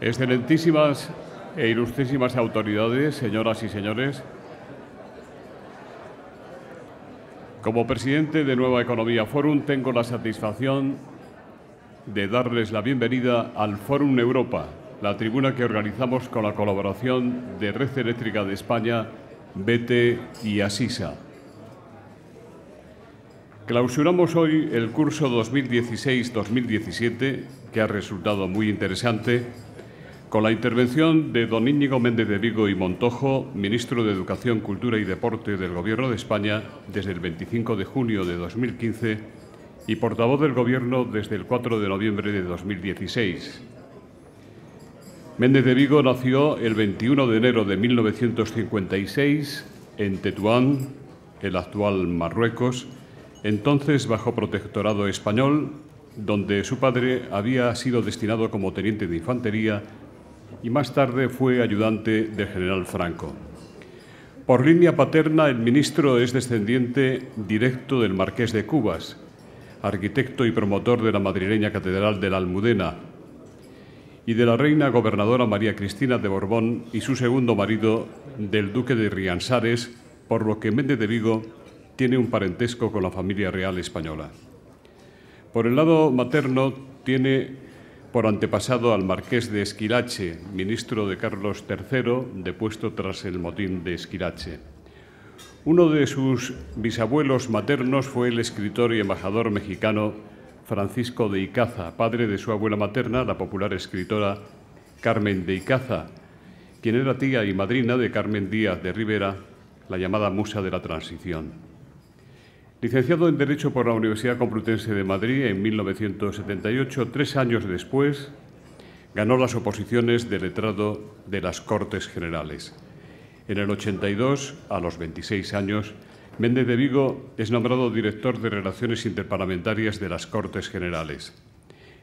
Excelentísimas e ilustrísimas autoridades, señoras y señores, como presidente de Nueva Economía Forum tengo la satisfacción de darles la bienvenida al Fórum Europa, la tribuna que organizamos con la colaboración de Red Eléctrica de España, BT y Asisa. Clausuramos hoy el curso 2016-2017, que ha resultado muy interesante, con la intervención de don Íñigo Méndez de Vigo y Montojo, ministro de Educación, Cultura y Deporte del Gobierno de España desde el 25 de junio de 2015 y portavoz del Gobierno desde el 4 de noviembre de 2016. Méndez de Vigo nació el 21 de enero de 1956 en Tetuán, el actual Marruecos, entonces bajo protectorado español, donde su padre había sido destinado como teniente de infantería y más tarde fue ayudante del general Franco. Por línea paterna, el ministro es descendiente directo del marqués de Cubas, arquitecto y promotor de la madrileña Catedral de la Almudena, y de la reina gobernadora María Cristina de Borbón y su segundo marido, del duque de Riansares, por lo que Méndez de Vigo tiene un parentesco con la familia real española. Por el lado materno tiene por antepasado al marqués de Esquilache, ministro de Carlos III, depuesto tras el motín de Esquilache. Uno de sus bisabuelos maternos fue el escritor y embajador mexicano Francisco de Icaza, padre de su abuela materna, la popular escritora Carmen de Icaza, quien era tía y madrina de Carmen Díaz de Rivera, la llamada Musa de la Transición. Licenciado en Derecho por la Universidad Complutense de Madrid en 1978, 3 años después, ganó las oposiciones de letrado de las Cortes Generales. En el 82, a los 26 años, Méndez de Vigo es nombrado director de Relaciones Interparlamentarias de las Cortes Generales.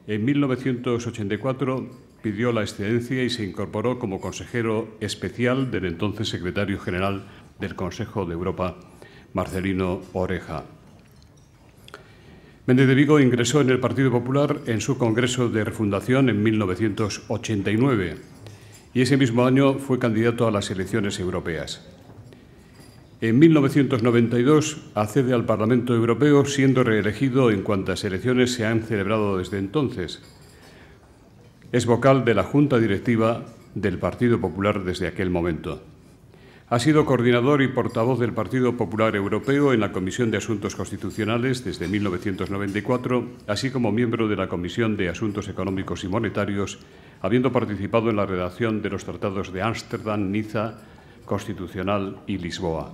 En 1984 pidió la excedencia y se incorporó como consejero especial del entonces secretario general del Consejo de Europa, Marcelino Oreja. Méndez de Vigo ingresó en el Partido Popular en su congreso de refundación en 1989 y ese mismo año fue candidato a las elecciones europeas. En 1992 accede al Parlamento Europeo, siendo reelegido en cuantas elecciones se han celebrado desde entonces. Es vocal de la Junta Directiva del Partido Popular desde aquel momento. Ha sido coordinador y portavoz del Partido Popular Europeo en la Comisión de Asuntos Constitucionales desde 1994, así como miembro de la Comisión de Asuntos Económicos y Monetarios, habiendo participado en la redacción de los tratados de Ámsterdam, Niza, Constitucional y Lisboa.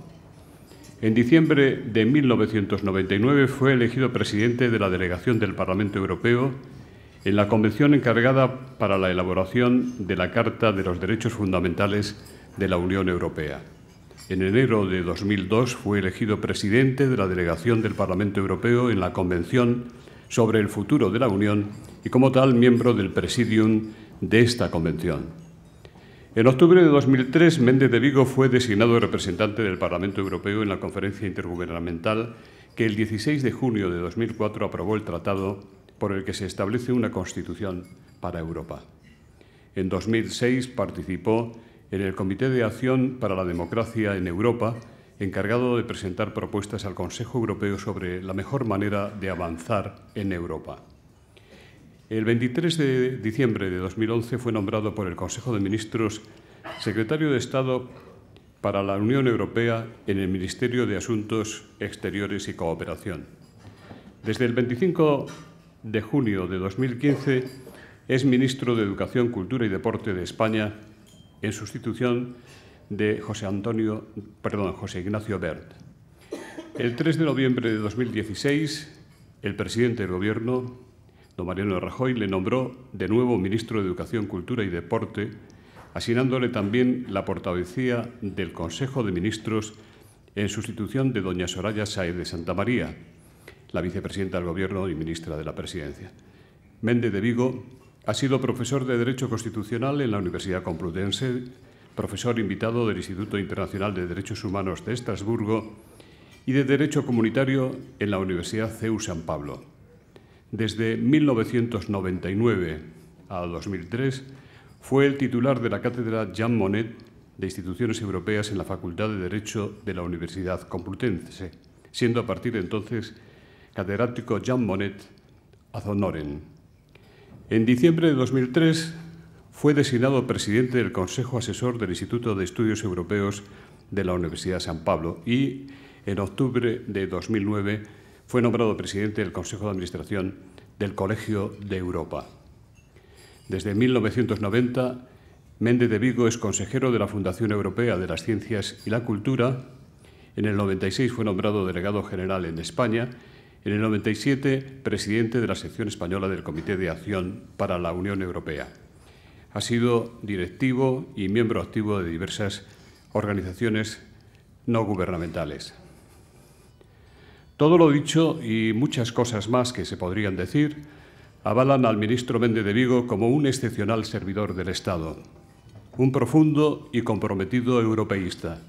En diciembre de 1999 fue elegido presidente de la Delegación del Parlamento Europeo en la convención encargada para la elaboración de la Carta de los Derechos Fundamentales de la Unión Europea. En enero de 2002 fue elegido presidente de la Delegación del Parlamento Europeo en la Convención sobre el Futuro de la Unión y, como tal, miembro del Presidium de esta Convención. En octubre de 2003, Méndez de Vigo fue designado representante del Parlamento Europeo en la Conferencia Intergubernamental que el 16 de junio de 2004 aprobó el tratado por el que se establece una Constitución para Europa. En 2006 participó en el Comité de Acción para la Democracia en Europa, encargado de presentar propuestas al Consejo Europeo sobre la mejor manera de avanzar en Europa. El 23 de diciembre de 2011 fue nombrado por el Consejo de Ministros secretario de Estado para la Unión Europea en el Ministerio de Asuntos Exteriores y Cooperación. Desde el 25 de junio de 2015 es ministro de Educación, Cultura y Deporte de España en sustitución de José Ignacio Wert. El 3 de noviembre de 2016, el presidente del Gobierno, don Mariano Rajoy, le nombró de nuevo ministro de Educación, Cultura y Deporte, asignándole también la portavocía del Consejo de Ministros en sustitución de doña Soraya Sáez de Santamaría, la vicepresidenta del Gobierno y ministra de la Presidencia. Méndez de Vigo ha sido profesor de Derecho Constitucional en la Universidad Complutense, profesor invitado del Instituto Internacional de Derechos Humanos de Estrasburgo y de Derecho Comunitario en la Universidad CEU San Pablo. Desde 1999 a 2003 Fue el titular de la cátedra Jean Monnet de Instituciones Europeas en la Facultad de Derecho de la Universidad Complutense, siendo a partir de entonces catedrático Jean Monnet ad honorem. En diciembre de 2003 fue designado presidente del Consejo Asesor del Instituto de Estudios Europeos de la Universidad de San Pablo y en octubre de 2009 fue nombrado presidente del Consejo de Administración del Colegio de Europa. Desde 1990, Méndez de Vigo es consejero de la Fundación Europea de las Ciencias y la Cultura. En el 96 fue nombrado delegado general en España. En el 97, presidente de la sección española del Comité de Acción para la Unión Europea. Ha sido directivo y miembro activo de diversas organizaciones no gubernamentales. Todo lo dicho y muchas cosas más que se podrían decir avalan al ministro Méndez de Vigo como un excepcional servidor del Estado, un profundo y comprometido europeísta,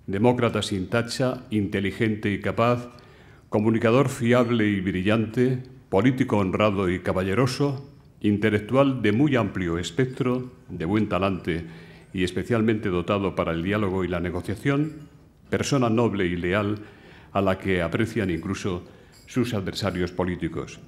demócrata sin tacha, inteligente y capaz, comunicador fiable y brillante, político honrado y caballeroso, intelectual de muy amplio espectro, de buen talante y especialmente dotado para el diálogo y la negociación, persona noble y leal a la que aprecian incluso sus adversarios políticos.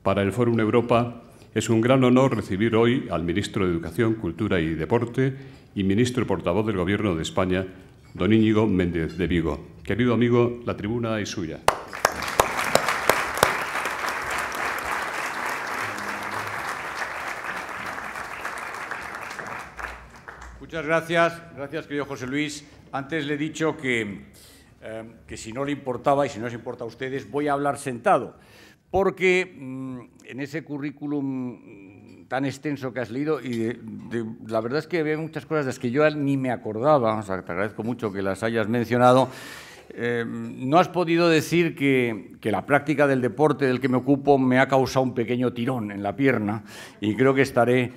Para el Fórum Europa es un gran honor recibir hoy al ministro de Educación, Cultura y Deporte y ministro portavoz del Gobierno de España, don Íñigo Méndez de Vigo. Querido amigo, la tribuna es suya. Muchas gracias. Gracias, querido José Luis. Antes le he dicho que si no le importaba y si no les importa a ustedes, voy a hablar sentado, porque en ese currículum tan extenso que has leído, y la verdad es que veo muchas cosas de las que yo ni me acordaba, o sea, te agradezco mucho que las hayas mencionado. No has podido decir que la práctica del deporte del que me ocupo me ha causado un pequeño tirón en la pierna y creo que estaré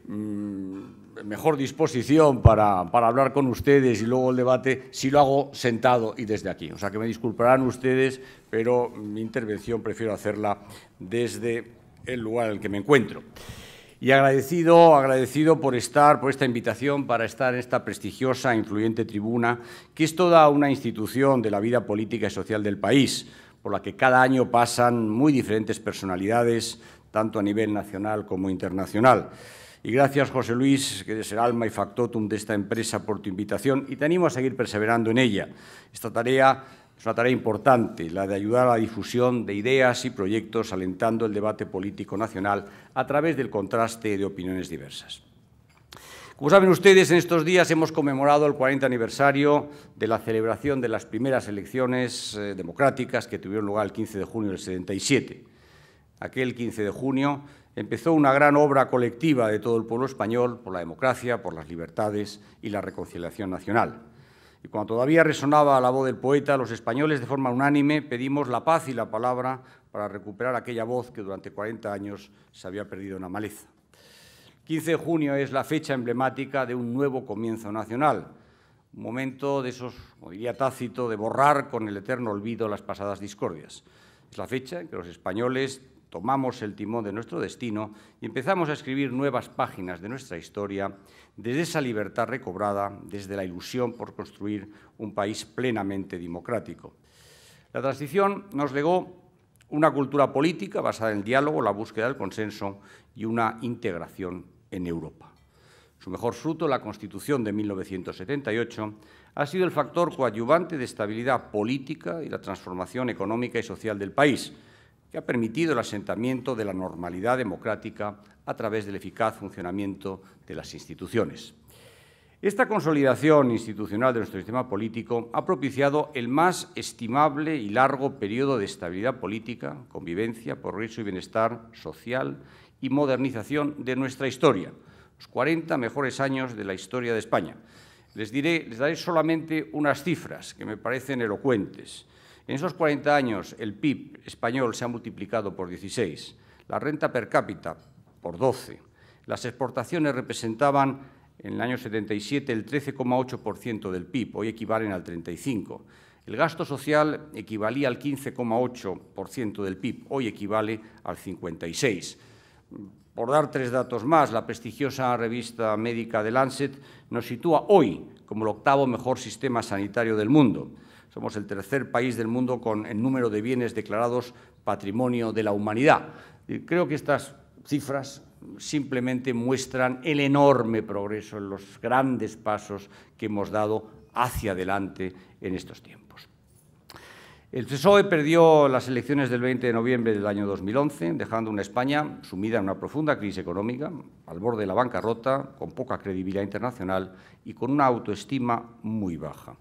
en mejor disposición para hablar con ustedes y luego el debate si lo hago sentado y desde aquí. O sea, que me disculparán ustedes, pero mi intervención prefiero hacerla desde el lugar en el que me encuentro. Y agradecido por esta invitación para estar en esta prestigiosa e influyente tribuna, que es toda una institución de la vida política y social del país, por la que cada año pasan muy diferentes personalidades, tanto a nivel nacional como internacional. Y gracias, José Luis, que eres el alma y factotum de esta empresa, por tu invitación, y te animo a seguir perseverando en ella. Esta tarea es una tarea importante, la de ayudar a la difusión de ideas y proyectos, alentando el debate político nacional a través del contraste de opiniones diversas. Como saben ustedes, en estos días hemos conmemorado el 40 aniversario de la celebración de las primeras elecciones democráticas que tuvieron lugar el 15 de junio del 77. Aquel 15 de junio empezó una gran obra colectiva de todo el pueblo español por la democracia, por las libertades y la reconciliación nacional. Y cuando todavía resonaba la voz del poeta, los españoles de forma unánime pedimos la paz y la palabra para recuperar aquella voz que durante 40 años se había perdido en la maleza. 15 de junio es la fecha emblemática de un nuevo comienzo nacional, un momento de esos, como diría Tácito, de borrar con el eterno olvido las pasadas discordias. Es la fecha en que los españoles tomamos el timón de nuestro destino y empezamos a escribir nuevas páginas de nuestra historia desde esa libertad recobrada, desde la ilusión por construir un país plenamente democrático. La transición nos legó una cultura política basada en el diálogo, la búsqueda del consenso y una integración en Europa. Su mejor fruto, la Constitución de 1978, ha sido el factor coadyuvante de estabilidad política y la transformación económica y social del país, que ha permitido el asentamiento de la normalidad democrática a través del eficaz funcionamiento de las instituciones. Esta consolidación institucional de nuestro sistema político ha propiciado el más estimable y largo periodo de estabilidad política, convivencia, progreso y bienestar social y modernización de nuestra historia, los 40 mejores años de la historia de España. Les daré solamente unas cifras que me parecen elocuentes. En esos 40 años, el PIB español se ha multiplicado por 16, la renta per cápita por 12, las exportaciones representaban en el año 77 el 13,8% del PIB, hoy equivalen al 35%. El gasto social equivalía al 15,8% del PIB, hoy equivale al 56%. Por dar 3 datos más, la prestigiosa revista médica The Lancet nos sitúa hoy como el 8º mejor sistema sanitario del mundo. Somos el 3er país del mundo con el número de bienes declarados Patrimonio de la Humanidad. Y creo que estas cifras simplemente muestran el enorme progreso, en los grandes pasos que hemos dado hacia adelante en estos tiempos. El PSOE perdió las elecciones del 20 de noviembre del año 2011, dejando una España sumida en una profunda crisis económica, al borde de la bancarrota, con poca credibilidad internacional y con una autoestima muy baja.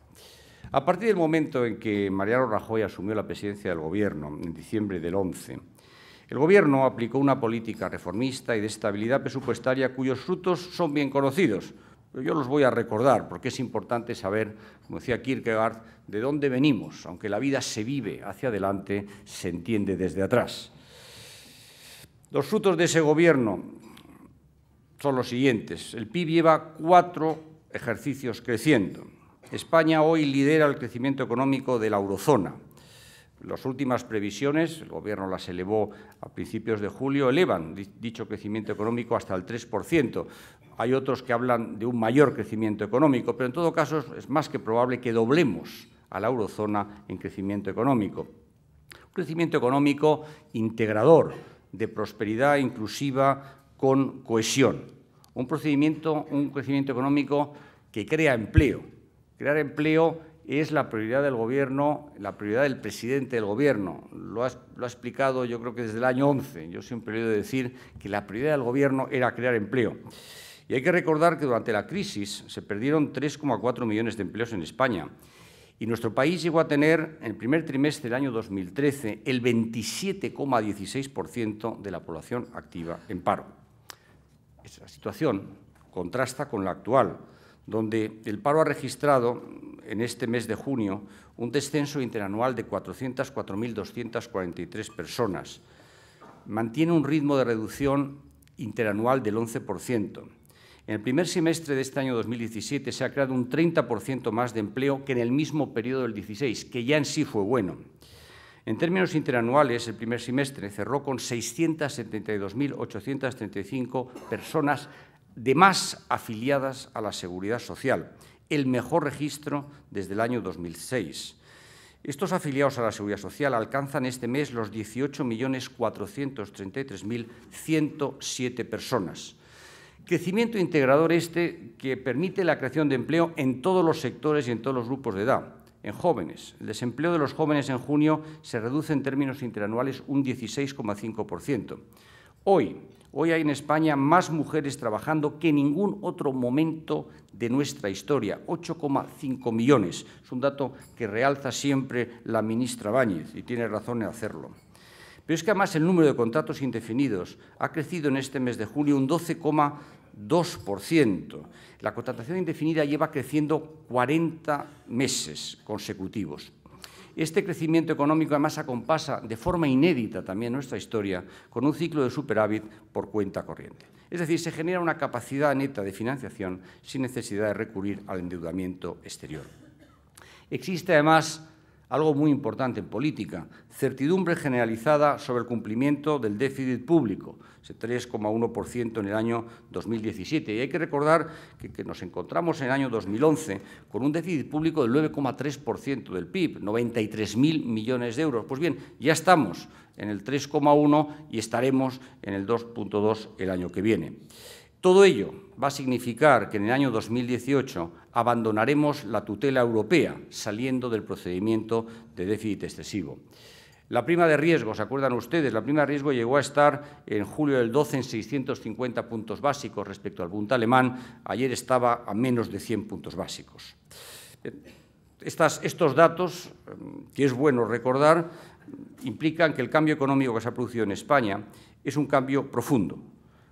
A partir del momento en que Mariano Rajoy asumió la presidencia del Gobierno, en diciembre del 11, el Gobierno aplicó una política reformista y de estabilidad presupuestaria cuyos frutos son bien conocidos. Pero yo los voy a recordar porque es importante saber, como decía Kierkegaard, de dónde venimos. Aunque la vida se vive hacia adelante, se entiende desde atrás. Los frutos de ese Gobierno son los siguientes. El PIB lleva 4 ejercicios creciendo. España hoy lidera el crecimiento económico de la eurozona. Las últimas previsiones, el Gobierno las elevó a principios de julio, elevan dicho crecimiento económico hasta el 3%. Hay otros que hablan de un mayor crecimiento económico, pero en todo caso es más que probable que doblemos a la eurozona en crecimiento económico. Un crecimiento económico integrador, de prosperidad inclusiva con cohesión. Un crecimiento económico que crea empleo. Crear empleo es la prioridad del Gobierno, la prioridad del presidente del Gobierno. Lo ha explicado yo creo que desde el año 11. Yo siempre he oído decir que la prioridad del Gobierno era crear empleo. Y hay que recordar que durante la crisis se perdieron 3,4 millones de empleos en España y nuestro país llegó a tener en el primer trimestre del año 2013 el 27,16% de la población activa en paro. Esa situación contrasta con la actual, donde el paro ha registrado en este mes de junio un descenso interanual de 404.243 personas. Mantiene un ritmo de reducción interanual del 11%. En el primer semestre de este año 2017 se ha creado un 30% más de empleo que en el mismo periodo del 16, que ya en sí fue bueno. En términos interanuales, el primer semestre cerró con 672.835 personas de más afiliadas a la Seguridad Social, el mejor registro desde el año 2006. Estos afiliados a la Seguridad Social alcanzan este mes los 18.433.107 personas. Crecimiento integrador que permite la creación de empleo en todos los sectores y en todos los grupos de edad. En jóvenes, el desempleo de los jóvenes en junio se reduce en términos interanuales un 16,5%. Hoy hay en España más mujeres trabajando que en ningún otro momento de nuestra historia, 8,5 millones. Es un dato que realza siempre la ministra Báñez y tiene razón en hacerlo. Pero es que además el número de contratos indefinidos ha crecido en este mes de julio un 12,2%. La contratación indefinida lleva creciendo 40 meses consecutivos. Este crecimiento económico además acompasa de forma inédita también nuestra historia con un ciclo de superávit por cuenta corriente. Es decir, se genera una capacidad neta de financiación sin necesidad de recurrir al endeudamiento exterior. Existe además algo muy importante en política, certidumbre generalizada sobre el cumplimiento del déficit público, ese 3,1% en el año 2017. Y hay que recordar que nos encontramos en el año 2011 con un déficit público del 9,3% del PIB, 93.000 millones de euros. Pues bien, ya estamos en el 3,1 y estaremos en el 2,2 el año que viene. Todo ello va a significar que en el año 2018 abandonaremos la tutela europea, saliendo del procedimiento de déficit excesivo. La prima de riesgo, ¿se acuerdan ustedes? La prima de riesgo llegó a estar en julio del 12 en 650 puntos básicos respecto al Bund alemán. Ayer estaba a menos de 100 puntos básicos. Estos datos, que es bueno recordar, implican que el cambio económico que se ha producido en España es un cambio profundo.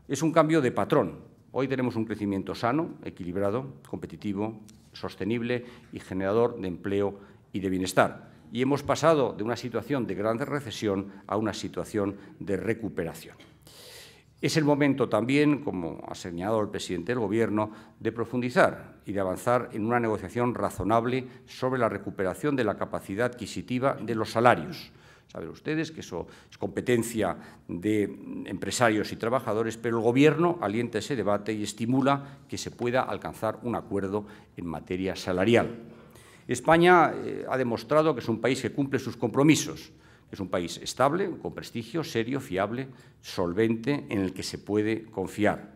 Es un cambio de patrón. Hoy tenemos un crecimiento sano, equilibrado, competitivo, sostenible y generador de empleo y de bienestar. Y hemos pasado de una situación de gran recesión a una situación de recuperación. Es el momento también, como ha señalado el presidente del Gobierno, de profundizar y de avanzar en una negociación razonable sobre la recuperación de la capacidad adquisitiva de los salarios. Saben ustedes que eso es competencia de empresarios y trabajadores, pero el Gobierno alienta ese debate y estimula que se pueda alcanzar un acuerdo en materia salarial. España ha demostrado que es un país que cumple sus compromisos. Es un país estable, con prestigio, serio, fiable, solvente, en el que se puede confiar.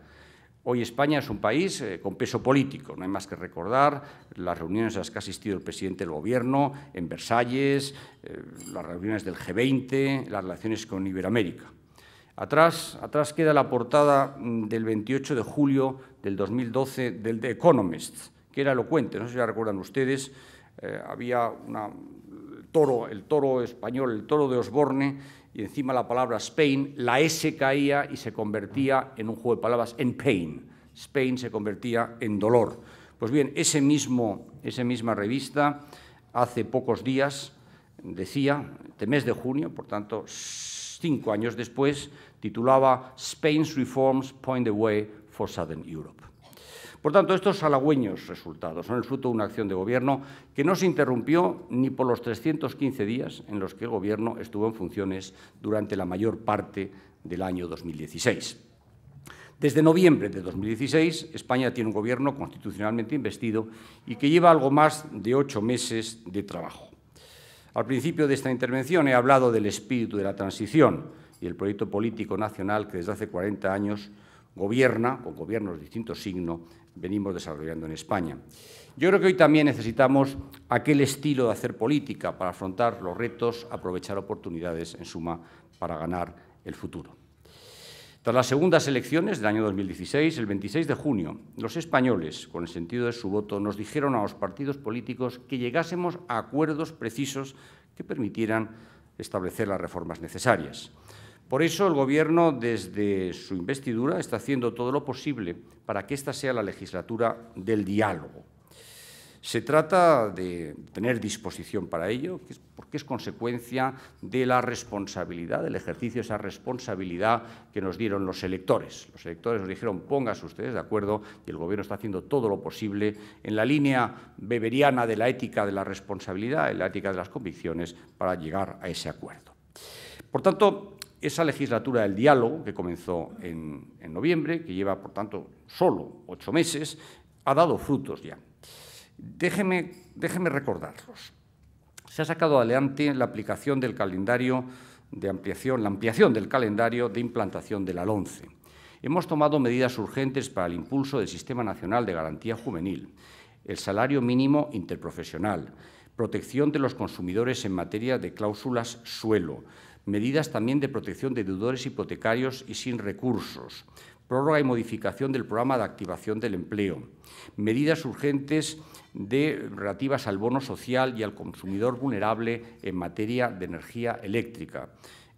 Hoy España es un país con peso político. No hay más que recordar las reuniones a las que ha asistido el presidente del Gobierno en Versalles, las reuniones del G20, las relaciones con Iberoamérica. Atrás queda la portada del 28 de julio del 2012 del The Economist, que era elocuente. No sé si la recuerdan ustedes. Había el toro español, el toro de Osborne, y encima la palabra Spain, la S caía y se convertía en un juego de palabras en pain. Spain se convertía en dolor. Pues bien, esa misma revista, hace pocos días, decía, este mes de junio, por tanto, 5 años después, titulaba Spain's Reforms Point the Way for Southern Europe. Por tanto, estos halagüeños resultados son el fruto de una acción de Gobierno que no se interrumpió ni por los 315 días en los que el Gobierno estuvo en funciones durante la mayor parte del año 2016. Desde noviembre de 2016, España tiene un Gobierno constitucionalmente investido y que lleva algo más de 8 meses de trabajo. Al principio de esta intervención he hablado del espíritu de la transición y el proyecto político nacional que desde hace 40 años gobierna, con gobiernos de distinto signo, venimos desarrollando en España. Yo creo que hoy también necesitamos aquel estilo de hacer política para afrontar los retos, aprovechar oportunidades, en suma, para ganar el futuro. Tras las segundas elecciones del año 2016, el 26 de junio, los españoles, con el sentido de su voto, nos dijeron a los partidos políticos que llegásemos a acuerdos precisos que permitieran establecer las reformas necesarias. Por eso el Gobierno, desde su investidura, está haciendo todo lo posible para que esta sea la legislatura del diálogo. Se trata de tener disposición para ello, porque es consecuencia de la responsabilidad, del ejercicio de esa responsabilidad que nos dieron los electores. Los electores nos dijeron, pónganse ustedes de acuerdo, y el Gobierno está haciendo todo lo posible en la línea weberiana de la ética de la responsabilidad, en la ética de las convicciones, para llegar a ese acuerdo. Por tanto, esa legislatura del diálogo, que comenzó en noviembre, que lleva, por tanto, solo 8 meses, ha dado frutos ya. Déjeme recordarlos. Se ha sacado adelante la aplicación del calendario de ampliación, la ampliación del calendario de implantación de la LOMCE. Hemos tomado medidas urgentes para el impulso del Sistema Nacional de Garantía Juvenil, el salario mínimo interprofesional, protección de los consumidores en materia de cláusulas suelo, medidas también de protección de deudores hipotecarios y sin recursos, prórroga y modificación del programa de activación del empleo, medidas urgentes relativas al bono social y al consumidor vulnerable en materia de energía eléctrica,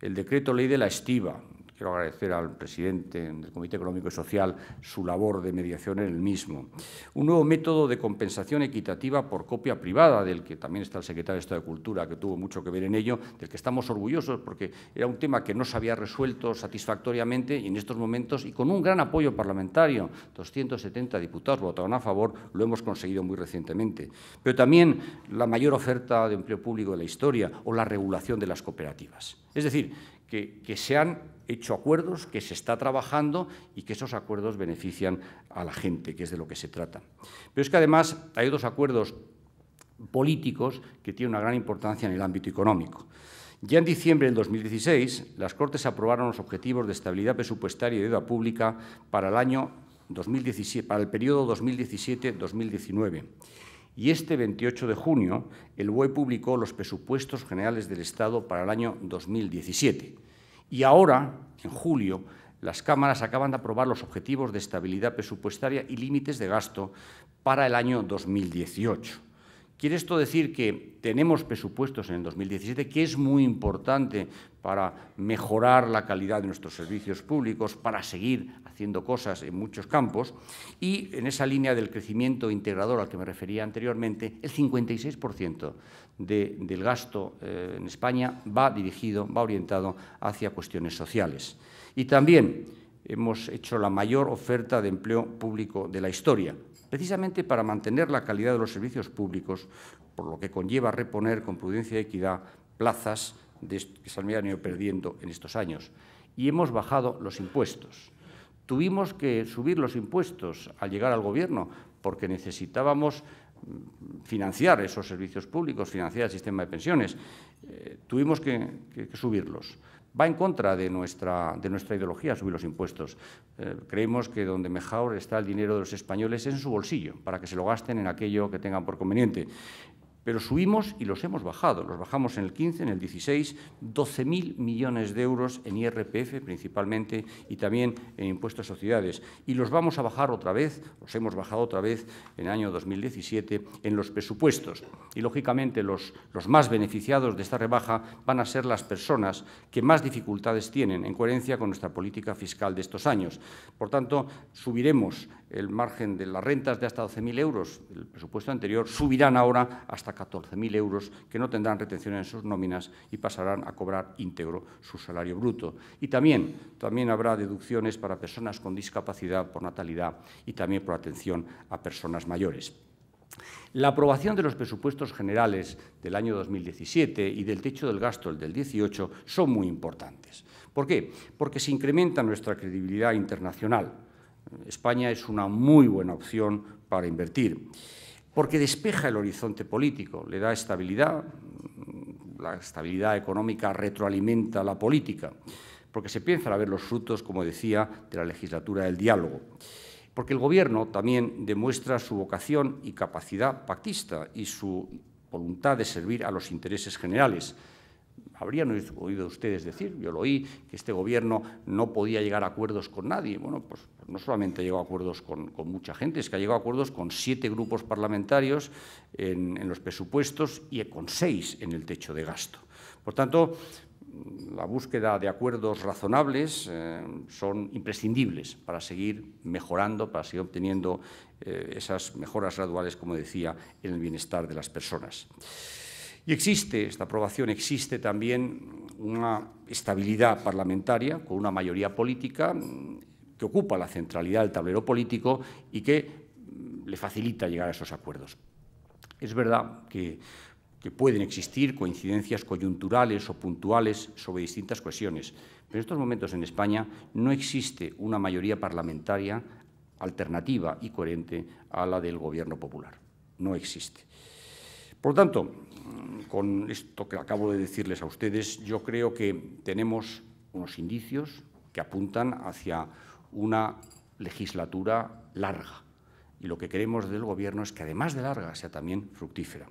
el decreto ley de la estiba. Quiero agradecer al presidente del Comité Económico y Social su labor de mediación en el mismo. Un nuevo método de compensación equitativa por copia privada, del que también está el secretario de Estado de Cultura, que tuvo mucho que ver en ello, del que estamos orgullosos porque era un tema que no se había resuelto satisfactoriamente y en estos momentos, y con un gran apoyo parlamentario, 270 diputados votaron a favor, lo hemos conseguido muy recientemente. Pero también la mayor oferta de empleo público de la historia o la regulación de las cooperativas. Es decir, que se han hecho acuerdos, que se está trabajando y que esos acuerdos benefician a la gente, que es de lo que se trata. Pero es que además hay otros acuerdos políticos que tienen una gran importancia en el ámbito económico. Ya en diciembre del 2016, las Cortes aprobaron los objetivos de estabilidad presupuestaria y deuda pública para el año 2017, para el periodo 2017-2019. Y este 28 de junio, el BOE publicó los presupuestos generales del Estado para el año 2017. Y ahora, en julio, las cámaras acaban de aprobar los objetivos de estabilidad presupuestaria y límites de gasto para el año 2018. ¿Quiere esto decir que tenemos presupuestos en el 2017, que es muy importante para mejorar la calidad de nuestros servicios públicos, para seguir haciendo cosas en muchos campos? Y en esa línea del crecimiento integrador al que me refería anteriormente, el 56% del gasto en España va orientado hacia cuestiones sociales. Y también hemos hecho la mayor oferta de empleo público de la historia, precisamente para mantener la calidad de los servicios públicos, por lo que conlleva reponer con prudencia y equidad plazas que se han ido perdiendo en estos años. Y hemos bajado los impuestos. Tuvimos que subir los impuestos al llegar al Gobierno porque necesitábamos financiar esos servicios públicos, financiar el sistema de pensiones. Tuvimos que subirlos. Va en contra de nuestra ideología subir los impuestos. Creemos que donde mejor está el dinero de los españoles es en su bolsillo, para que se lo gasten en aquello que tengan por conveniente. Pero subimos y los hemos bajado. Los bajamos en el 15, en el 16, 12.000 millones de euros en IRPF principalmente y también en impuestos a sociedades. Y los vamos a bajar otra vez, los hemos bajado otra vez en el año 2017 en los presupuestos. Y, lógicamente, los más beneficiados de esta rebaja van a ser las personas que más dificultades tienen en coherencia con nuestra política fiscal de estos años. Por tanto, subiremos el margen de las rentas de hasta 12.000 euros. El presupuesto anterior subirán ahora hasta 14.000 euros, que no tendrán retención en sus nóminas y pasarán a cobrar íntegro su salario bruto. Y también habrá deducciones para personas con discapacidad por natalidad y también por atención a personas mayores. La aprobación de los presupuestos generales del año 2017 y del techo del gasto, el del 18, son muy importantes. ¿Por qué? Porque se incrementa nuestra credibilidad internacional. España es una muy buena opción para invertir, porque despeja el horizonte político, le da estabilidad, la estabilidad económica retroalimenta la política, porque se empiezan a ver los frutos, como decía, de la legislatura del diálogo. Porque el Gobierno también demuestra su vocación y capacidad pactista y su voluntad de servir a los intereses generales. Habrían oído ustedes decir, yo lo oí, que este Gobierno no podía llegar a acuerdos con nadie. Bueno, pues no solamente ha llegado a acuerdos con mucha gente, es que ha llegado a acuerdos con 7 grupos parlamentarios en los presupuestos y con 6 en el techo de gasto. Por tanto, la búsqueda de acuerdos razonables son imprescindibles para seguir mejorando, para seguir obteniendo esas mejoras graduales, como decía, en el bienestar de las personas. Y esta aprobación existe también una estabilidad parlamentaria con una mayoría política que ocupa la centralidad del tablero político y que le facilita llegar a esos acuerdos. Es verdad que pueden existir coincidencias coyunturales o puntuales sobre distintas cuestiones, pero en estos momentos en España no existe una mayoría parlamentaria alternativa y coherente a la del Gobierno popular. No existe. Por tanto, con esto que acabo de decirles a ustedes, yo creo que tenemos unos indicios que apuntan hacia una legislatura larga. Y lo que queremos del Gobierno es que, además de larga, sea también fructífera.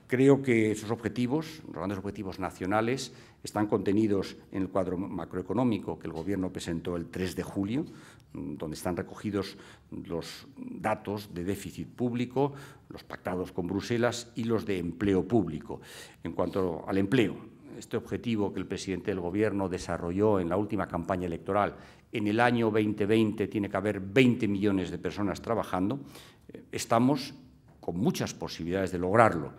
Creo que esos objetivos, los grandes objetivos nacionales, están contenidos en el cuadro macroeconómico que el Gobierno presentó el 3 de julio, donde están recogidos los datos de déficit público, los pactados con Bruselas y los de empleo público. En cuanto al empleo, este objetivo que el presidente del Gobierno desarrolló en la última campaña electoral, en el año 2020 tiene que haber 20 millones de personas trabajando, estamos con muchas posibilidades de lograrlo.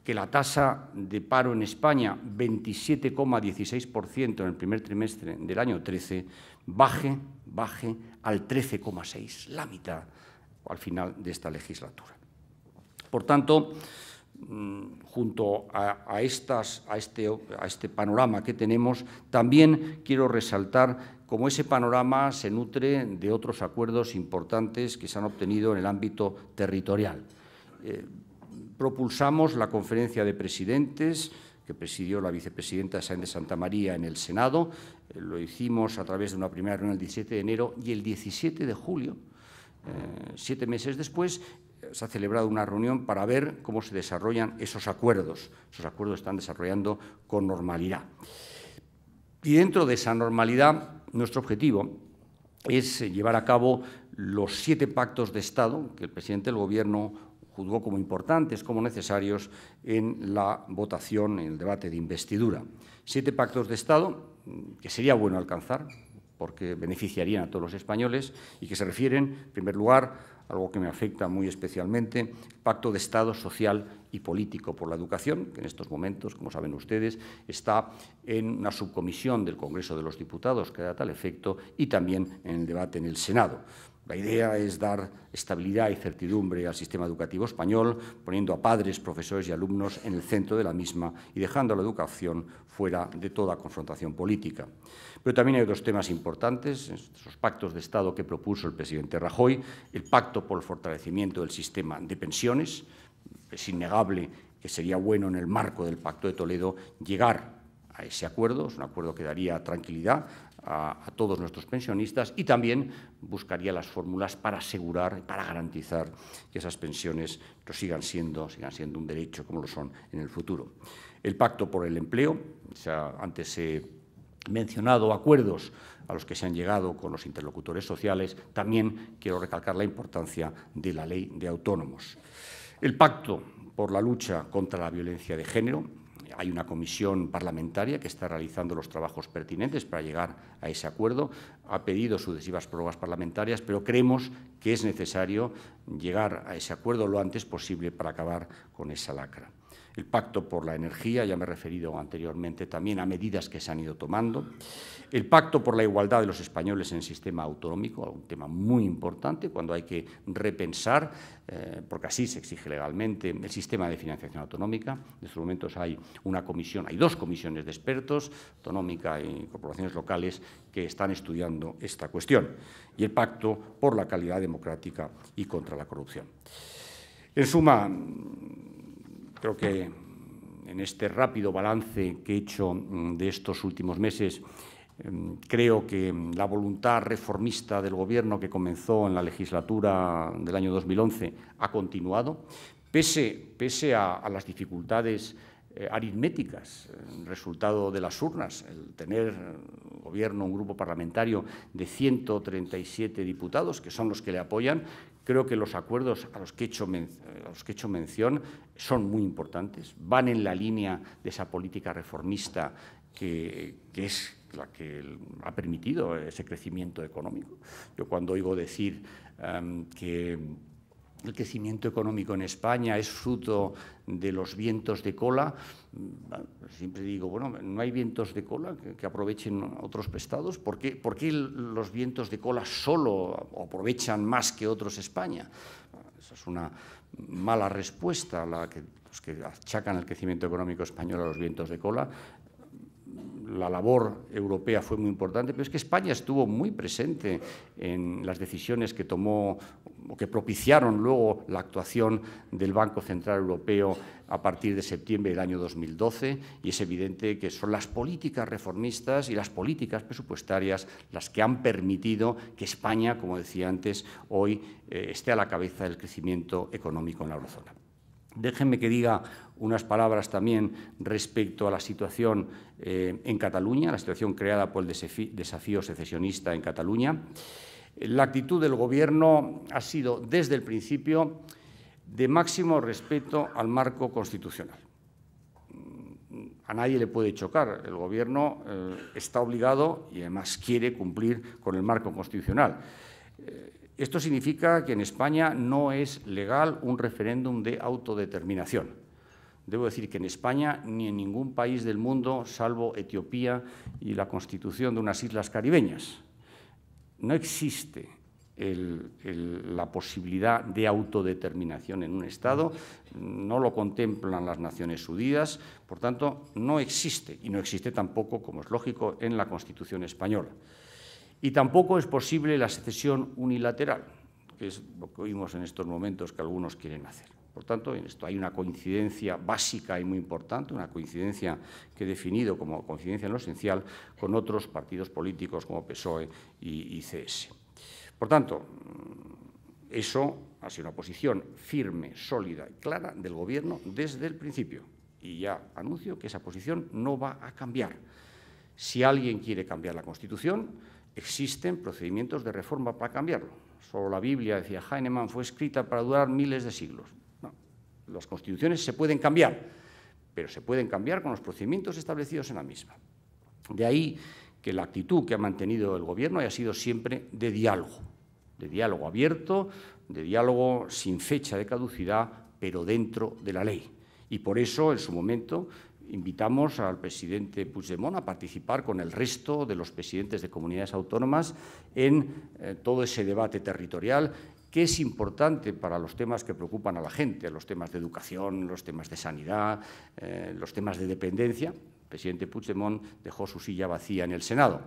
Que la tasa de paro en España, 27,16% en el primer trimestre del año 13, baje al 13,6%, la mitad al final de esta legislatura. Por tanto, junto a este panorama que tenemos, también quiero resaltar cómo ese panorama se nutre de otros acuerdos importantes que se han obtenido en el ámbito territorial. Propulsamos la conferencia de presidentes que presidió la vicepresidenta Sáenz de Santa María en el Senado. Lo hicimos a través de una primera reunión el 17 de enero y el 17 de julio, 7 meses después, se ha celebrado una reunión para ver cómo se desarrollan esos acuerdos. Esos acuerdos están desarrollando con normalidad. Y dentro de esa normalidad, nuestro objetivo es llevar a cabo los 7 pactos de Estado que el presidente del Gobierno juzgó como importantes, como necesarios en la votación, en el debate de investidura. 7 pactos de Estado que sería bueno alcanzar porque beneficiarían a todos los españoles y que se refieren, en primer lugar, a algo que me afecta muy especialmente, Pacto de Estado social y político por la educación, que en estos momentos, como saben ustedes, está en una subcomisión del Congreso de los Diputados que da tal efecto y también en el debate en el Senado. La idea es dar estabilidad y certidumbre al sistema educativo español, poniendo a padres, profesores y alumnos en el centro de la misma y dejando a la educación fuera de toda confrontación política. Pero también hay otros temas importantes, esos pactos de Estado que propuso el presidente Rajoy, el pacto por el fortalecimiento del sistema de pensiones. Es innegable que sería bueno en el marco del Pacto de Toledo llegar a ese acuerdo, es un acuerdo que daría tranquilidad a todos nuestros pensionistas y también buscaría las fórmulas para asegurar, para garantizar que esas pensiones sigan siendo un derecho como lo son en el futuro. El Pacto por el Empleo, antes he mencionado acuerdos a los que se han llegado con los interlocutores sociales, también quiero recalcar la importancia de la Ley de Autónomos. El Pacto por la lucha contra la violencia de género. Hay una comisión parlamentaria que está realizando los trabajos pertinentes para llegar a ese acuerdo. Ha pedido sucesivas prórrogas parlamentarias, pero creemos que es necesario llegar a ese acuerdo lo antes posible para acabar con esa lacra. El Pacto por la Energía, ya me he referido anteriormente también a medidas que se han ido tomando. El Pacto por la Igualdad de los españoles en el sistema autonómico, un tema muy importante cuando hay que repensar, porque así se exige legalmente, el sistema de financiación autonómica. En estos momentos hay dos comisiones de expertos, autonómica y corporaciones locales, que están estudiando esta cuestión. Y el Pacto por la Calidad Democrática y contra la corrupción. En suma, creo que en este rápido balance que he hecho de estos últimos meses, creo que la voluntad reformista del Gobierno que comenzó en la legislatura del año 2011 ha continuado, pese a las dificultades aritméticas, resultado de las urnas, el tener Gobierno, un grupo parlamentario de 137 diputados, que son los que le apoyan. Creo que los acuerdos a los que he hecho mención son muy importantes, van en la línea de esa política reformista que es la que ha permitido ese crecimiento económico. Yo cuando oigo decir que el crecimiento económico en España es fruto de los vientos de cola, siempre digo, bueno, no hay vientos de cola que aprovechen otros estados. ¿Por qué los vientos de cola solo aprovechan más que otros España? Esa es una mala respuesta a la que los que achacan el crecimiento económico español a los vientos de cola. La labor europea fue muy importante, pero es que España estuvo muy presente en las decisiones que tomó o que propiciaron luego la actuación del Banco Central Europeo a partir de septiembre del año 2012, y es evidente que son las políticas reformistas y las políticas presupuestarias las que han permitido que España, como decía antes, hoy esté a la cabeza del crecimiento económico en la eurozona. Déjenme que diga unas palabras también respecto a la situación en Cataluña, la situación creada por el desafío secesionista en Cataluña. La actitud del Gobierno ha sido, desde el principio, de máximo respeto al marco constitucional. A nadie le puede chocar. El Gobierno está obligado y además quiere cumplir con el marco constitucional. Esto significa que en España no es legal un referéndum de autodeterminación. Debo decir que en España ni en ningún país del mundo, salvo Etiopía y la constitución de unas islas caribeñas, no existe la posibilidad de autodeterminación en un Estado, no lo contemplan las Naciones Unidas, por tanto, no existe, y no existe tampoco, como es lógico, en la Constitución española. Y tampoco es posible la secesión unilateral, que es lo que oímos en estos momentos que algunos quieren hacer. Por tanto, en esto hay una coincidencia básica y muy importante, una coincidencia que he definido como coincidencia en lo esencial con otros partidos políticos como PSOE y CS. Por tanto, eso ha sido una posición firme, sólida y clara del Gobierno desde el principio. Y ya anuncio que esa posición no va a cambiar. Si alguien quiere cambiar la Constitución, existen procedimientos de reforma para cambiarlo. Solo la Biblia, decía Heinemann, fue escrita para durar miles de siglos. No, las constituciones se pueden cambiar, pero se pueden cambiar con los procedimientos establecidos en la misma. De ahí que la actitud que ha mantenido el Gobierno haya sido siempre de diálogo abierto, de diálogo sin fecha de caducidad, pero dentro de la ley. Y por eso, en su momento, invitamos al presidente Puigdemont a participar con el resto de los presidentes de comunidades autónomas en todo ese debate territorial que es importante para los temas que preocupan a la gente, los temas de educación, los temas de sanidad, los temas de dependencia. El presidente Puigdemont dejó su silla vacía en el Senado.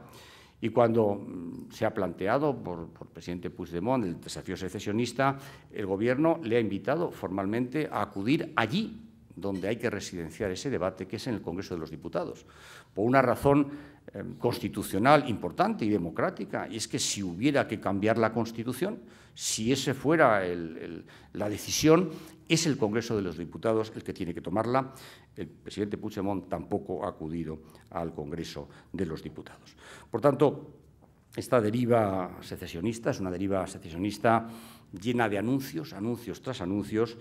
Y cuando se ha planteado por el presidente Puigdemont el desafío secesionista, el Gobierno le ha invitado formalmente a acudir allí donde hay que residenciar ese debate, que es en el Congreso de los Diputados, por una razón constitucional importante y democrática, y es que si hubiera que cambiar la Constitución, si ese fuera la decisión, es el Congreso de los Diputados el que tiene que tomarla. El presidente Puigdemont tampoco ha acudido al Congreso de los Diputados. Por tanto, esta deriva secesionista es una deriva secesionista llena de anuncios, anuncios tras anuncios,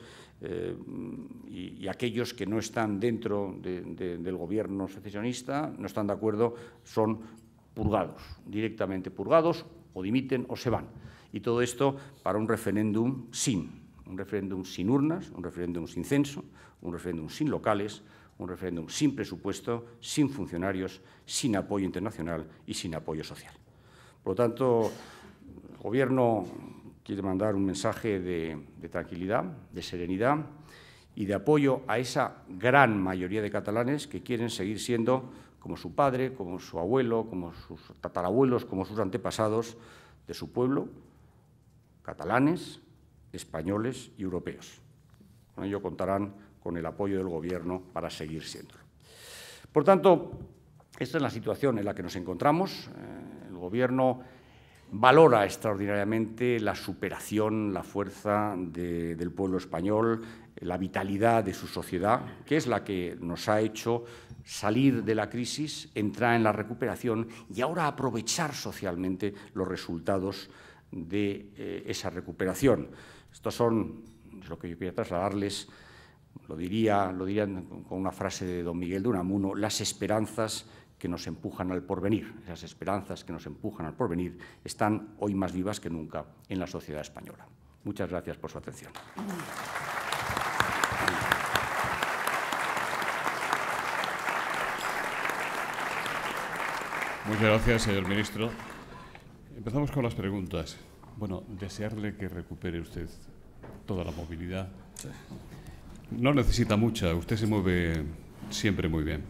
y aquellos que no están dentro del Gobierno secesionista, no están de acuerdo, son purgados, directamente purgados, o dimiten o se van. Y todo esto para un referéndum sin urnas, un referéndum sin censo, un referéndum sin locales, un referéndum sin presupuesto, sin funcionarios, sin apoyo internacional y sin apoyo social. Por lo tanto, el Gobierno quiere mandar un mensaje de tranquilidad, de serenidad y de apoyo a esa gran mayoría de catalanes que quieren seguir siendo, como su padre, como su abuelo, como sus tatarabuelos, como sus antepasados, de su pueblo, catalanes, españoles y europeos. Con ello contarán con el apoyo del Gobierno para seguir siéndolo. Por tanto, esta es la situación en la que nos encontramos. El Gobierno valora extraordinariamente la superación, la fuerza del pueblo español, la vitalidad de su sociedad, que es la que nos ha hecho salir de la crisis, entrar en la recuperación y ahora aprovechar socialmente los resultados de esa recuperación. Estos son lo que yo quería trasladarles, lo dirían con una frase de don Miguel de Unamuno, las esperanzas que nos empujan al porvenir. Esas esperanzas que nos empujan al porvenir están hoy más vivas que nunca en la sociedad española. Muchas gracias por su atención. Muchas gracias, señor ministro. Empezamos con las preguntas. Bueno, desearle que recupere usted toda la movilidad. Sí. No necesita mucha, usted se mueve siempre muy bien.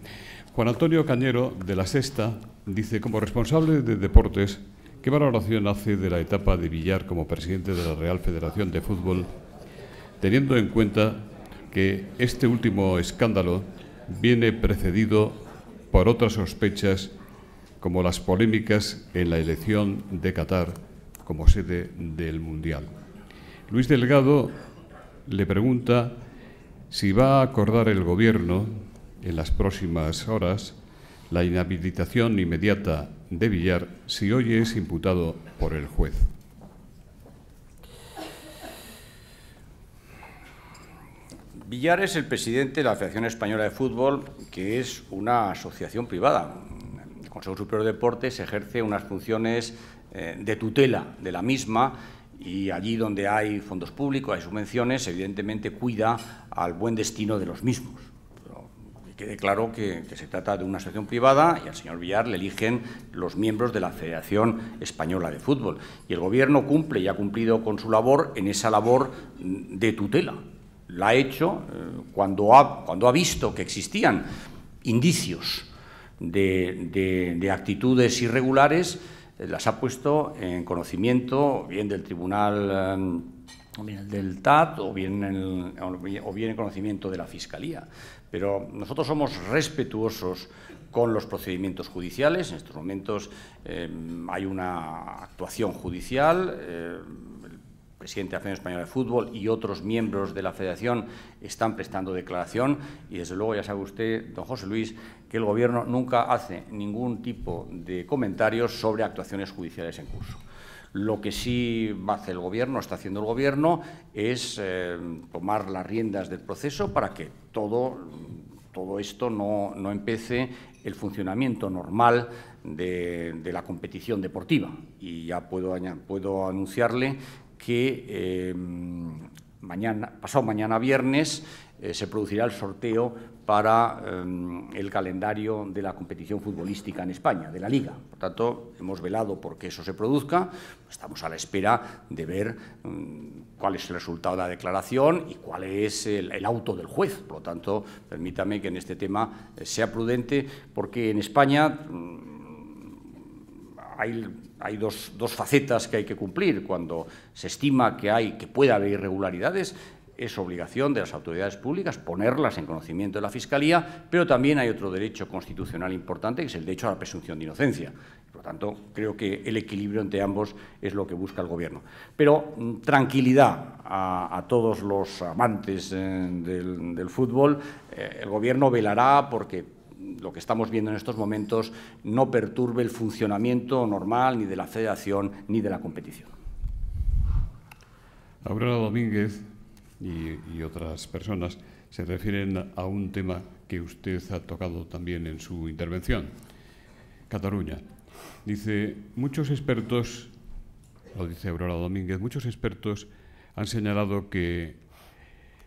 Juan Antonio Cañero, de La Sexta, dice, como responsable de deportes, ¿qué valoración hace de la etapa de Villar como presidente de la Real Federación de Fútbol, teniendo en cuenta que este último escándalo viene precedido por otras sospechas como las polémicas en la elección de Qatar como sede del Mundial? Luis Delgado le pregunta si va a acordar el Gobierno en las próximas horas la inhabilitación inmediata de Villar si hoy es imputado por el juez. Villar es el presidente de la Federación Española de Fútbol, que es una asociación privada. El Consejo Superior de Deportes ejerce unas funciones de tutela de la misma y allí donde hay fondos públicos, hay subvenciones, evidentemente cuida al buen destino de los mismos. Pero quede claro que se trata de una asociación privada y al señor Villar le eligen los miembros de la Federación Española de Fútbol. Y el Gobierno cumple y ha cumplido con su labor en esa labor de tutela. La ha hecho cuando ha visto que existían indicios de actitudes irregulares, las ha puesto en conocimiento bien del Tribunal del TAT o bien en conocimiento de la Fiscalía. Pero nosotros somos respetuosos con los procedimientos judiciales. En estos momentos hay una actuación judicial. El presidente de la Federación Española de Fútbol y otros miembros de la Federación están prestando declaración y, desde luego, ya sabe usted, don José Luis, que el Gobierno nunca hace ningún tipo de comentarios sobre actuaciones judiciales en curso. Lo que sí hace el Gobierno, está haciendo el Gobierno, es tomar las riendas del proceso para que todo esto no empiece el funcionamiento normal de la competición deportiva. Y ya puedo anunciarle que pasado mañana viernes se producirá el sorteo para el calendario de la competición futbolística en España, de la Liga. Por tanto, hemos velado por que eso se produzca. Estamos a la espera de ver cuál es el resultado de la declaración y cuál es el auto del juez. Por lo tanto, permítame que en este tema sea prudente, porque en España hay dos facetas que hay que cumplir. Cuando se estima que puede haber irregularidades, es obligación de las autoridades públicas ponerlas en conocimiento de la Fiscalía, pero también hay otro derecho constitucional importante, que es el derecho a la presunción de inocencia. Por lo tanto, creo que el equilibrio entre ambos es lo que busca el Gobierno. Pero tranquilidad a todos los amantes del fútbol. El Gobierno velará porque lo que estamos viendo en estos momentos no perturbe el funcionamiento normal ni de la federación ni de la competición. Aurora Domínguez y otras personas se refieren a un tema que usted ha tocado también en su intervención, Cataluña. Dice, muchos expertos, lo dice Aurora Domínguez, muchos expertos han señalado que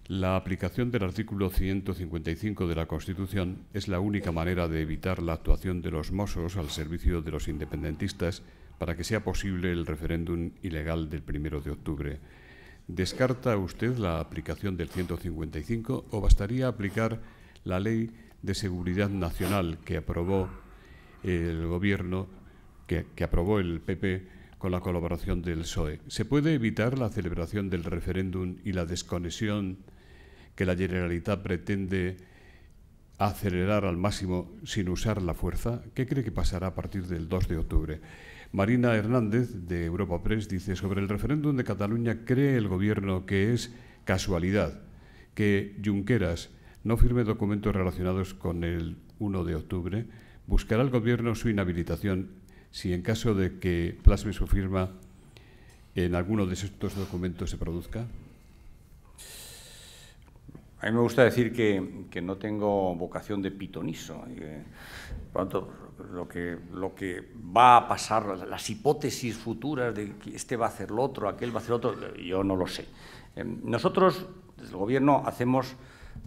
la aplicación del artículo 155 de la Constitución es la única manera de evitar la actuación de los Mossos al servicio de los independentistas para que sea posible el referéndum ilegal del 1 de octubre. ¿Descarta usted la aplicación del 155 o bastaría aplicar la Ley de Seguridad Nacional que aprobó el Gobierno, que aprobó el PP con la colaboración del PSOE? ¿Se puede evitar la celebración del referéndum y la desconexión que la Generalitat pretende acelerar al máximo sin usar la fuerza? ¿Qué cree que pasará a partir del 2 de octubre? Marina Hernández, de Europa Press, dice, sobre el referéndum de Cataluña, ¿cree el Gobierno que es casualidad que Junqueras no firme documentos relacionados con el 1 de octubre? ¿Buscará el Gobierno su inhabilitación si en caso de que plasme su firma en alguno de estos documentos se produzca? A mí me gusta decir que no tengo vocación de pitoniso. Por lo tanto, lo que va a pasar, las hipótesis futuras de que este va a hacer lo otro, aquel va a hacer lo otro, yo no lo sé. Nosotros, desde el Gobierno, hacemos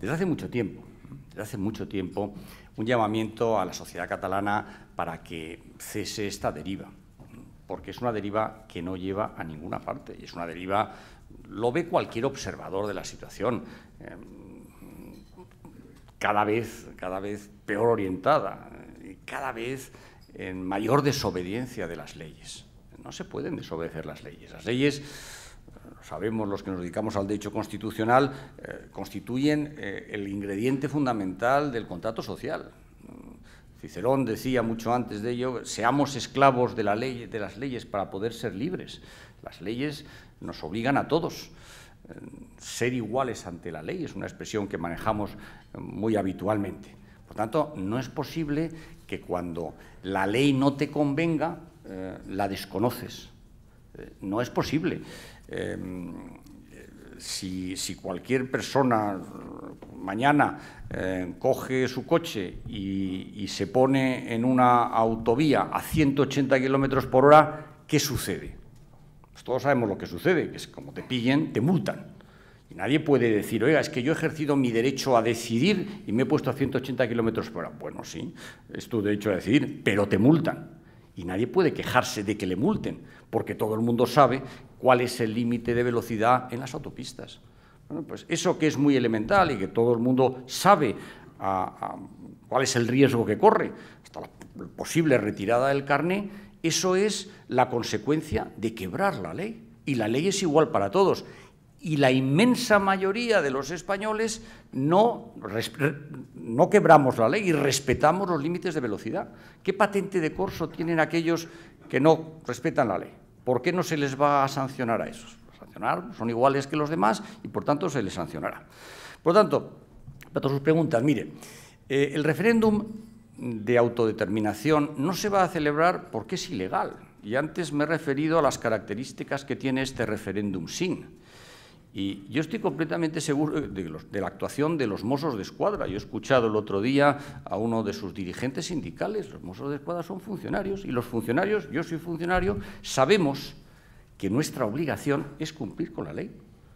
desde hace mucho tiempo, un llamamiento a la sociedad catalana para que cese esta deriva, porque es una deriva que no lleva a ninguna parte y es una deriva, lo ve cualquier observador de la situación, cada vez peor orientada y cada vez en mayor desobediencia de las leyes. No se pueden desobedecer las leyes. Las leyes, sabemos los que nos dedicamos al derecho constitucional, constituyen el ingrediente fundamental del contrato social. Cicerón decía mucho antes de ello, seamos esclavos de las leyes para poder ser libres. Las leyes nos obligan a todos. Ser iguales ante la ley es una expresión que manejamos muy habitualmente. Por tanto, no es posible que cuando la ley no te convenga, la desconoces. No es posible. Si cualquier persona mañana coge su coche y se pone en una autovía a 180 kilómetros por hora, ¿qué sucede? Pues todos sabemos lo que sucede, que es como te pillen, te multan. Y nadie puede decir, oiga, es que yo he ejercido mi derecho a decidir y me he puesto a 180 kilómetros por hora. Bueno, sí, es tu derecho a decidir, pero te multan. Y nadie puede quejarse de que le multen, porque todo el mundo sabe cuál es el límite de velocidad en las autopistas. Bueno, pues eso que es muy elemental y que todo el mundo sabe cuál es el riesgo que corre, hasta la posible retirada del carné, eso es la consecuencia de quebrar la ley. Y la ley es igual para todos. Y la inmensa mayoría de los españoles no quebramos la ley y respetamos los límites de velocidad. ¿Qué patente de corso tienen aquellos que no respetan la ley? ¿Por qué no se les va a sancionar a esos? Sancionar, son iguales que los demás y, por tanto, se les sancionará. Por tanto, para todas sus preguntas, mire, el referéndum de autodeterminación no se va a celebrar porque es ilegal. Y antes me he referido a las características que tiene este referéndum sin. Y yo estoy completamente seguro de la actuación de los Mossos de Escuadra. Yo he escuchado el otro día a uno de sus dirigentes sindicales. Los Mossos de Escuadra son funcionarios y los funcionarios, yo soy funcionario, sabemos que nuestra obligación es cumplir con la ley.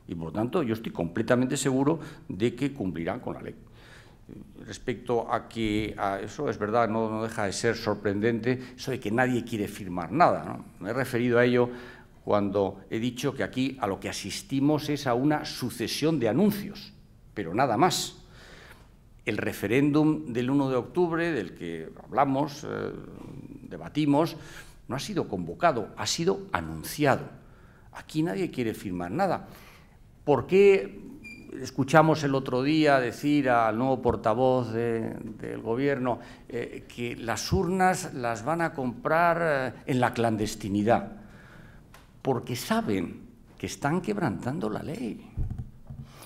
Y, por lo tanto, yo estoy completamente seguro de que cumplirán con la ley. Respecto a que eso es verdad, no deja de ser sorprendente eso de que nadie quiere firmar nada, ¿no? Me he referido a ello cuando he dicho que aquí a lo que asistimos es a una sucesión de anuncios, pero nada más. El referéndum del 1 de octubre, del que hablamos, debatimos, no ha sido convocado, ha sido anunciado. Aquí nadie quiere firmar nada. ¿Por qué escuchamos el otro día decir al nuevo portavoz del Gobierno que las urnas las van a comprar en la clandestinidad? Porque saben que están quebrantando la ley.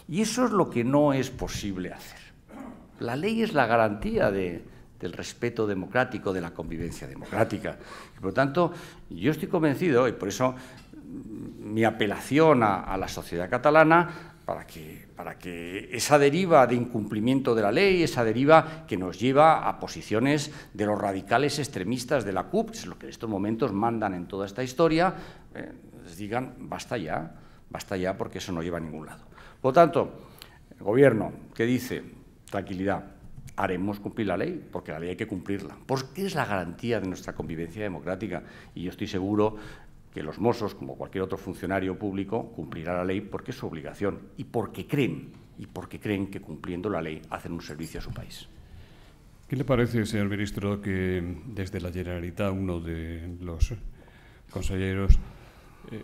Y eso es lo que no es posible hacer. La ley es la garantía del respeto democrático, de la convivencia democrática. Y, por lo tanto, yo estoy convencido, y por eso mi apelación a la sociedad catalana, para que esa deriva de incumplimiento de la ley, esa deriva que nos lleva a posiciones de los radicales extremistas de la CUP, que es lo que en estos momentos mandan en toda esta historia, les digan basta ya, porque eso no lleva a ningún lado. Por lo tanto, el Gobierno, ¿qué dice? Tranquilidad, haremos cumplir la ley, porque la ley hay que cumplirla, porque es la garantía de nuestra convivencia democrática, y yo estoy seguro que los Mossos, como cualquier otro funcionario público, cumplirá la ley porque es su obligación y porque creen que cumpliendo la ley hacen un servicio a su país. ¿Qué le parece, señor ministro, que desde la Generalitat uno de los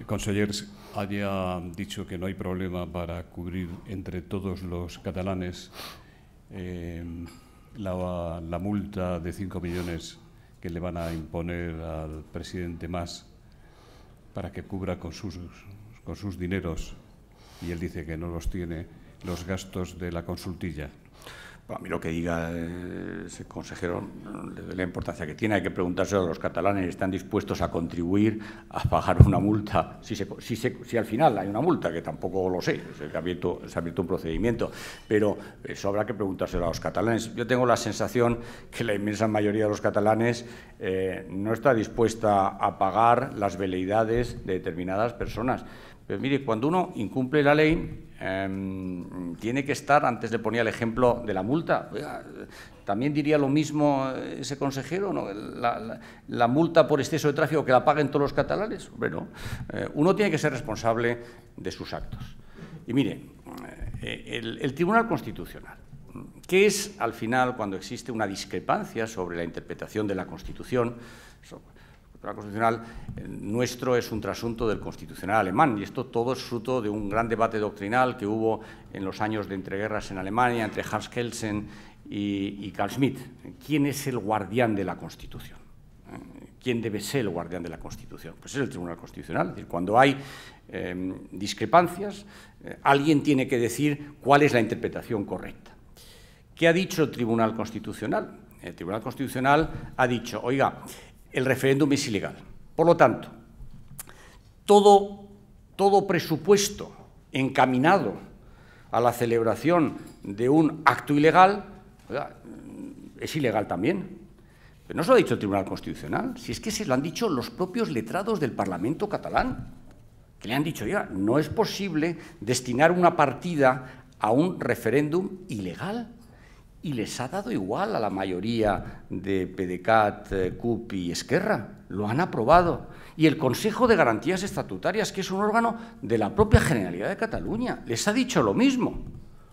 consellers haya dicho que no hay problema para cubrir entre todos los catalanes la multa de 5 millones que le van a imponer al presidente Mas para que cubra con sus dineros, y él dice que no los tiene, los gastos de la consultilla? A mí lo que diga ese consejero le doy la importancia que tiene. Hay que preguntárselo a los catalanes si están dispuestos a contribuir a pagar una multa, si al final hay una multa, que tampoco lo sé, se ha abierto un procedimiento, pero eso habrá que preguntárselo a los catalanes. Yo tengo la sensación que la inmensa mayoría de los catalanes no está dispuesta a pagar las veleidades de determinadas personas. Pero mire, cuando uno incumple la ley, tiene que estar, antes le ponía el ejemplo de la multa, también diría lo mismo ese consejero, ¿no? La multa por exceso de tráfico que la paguen todos los catalanes. Bueno, uno tiene que ser responsable de sus actos. Y mire, el Tribunal Constitucional, ¿qué es al final cuando existe una discrepancia sobre la interpretación de la Constitución? El Constitucional nuestro es un trasunto del Constitucional alemán, y esto todo es fruto de un gran debate doctrinal que hubo en los años de entreguerras en Alemania entre Hans Kelsen y Carl Schmitt. ¿Quién es el guardián de la Constitución? ¿Quién debe ser el guardián de la Constitución? Pues es el Tribunal Constitucional. Es decir, cuando hay discrepancias, alguien tiene que decir cuál es la interpretación correcta. ¿Qué ha dicho el Tribunal Constitucional? El Tribunal Constitucional ha dicho, oiga, el referéndum es ilegal. Por lo tanto, todo presupuesto encaminado a la celebración de un acto ilegal, oiga, es ilegal también. Pero no se lo ha dicho el Tribunal Constitucional, si es que se lo han dicho los propios letrados del Parlamento catalán, que le han dicho, oiga, no es posible destinar una partida a un referéndum ilegal. Y les ha dado igual a la mayoría de PDeCAT, CUP y Esquerra. Lo han aprobado. Y el Consejo de Garantías Estatutarias, que es un órgano de la propia Generalidad de Cataluña, les ha dicho lo mismo.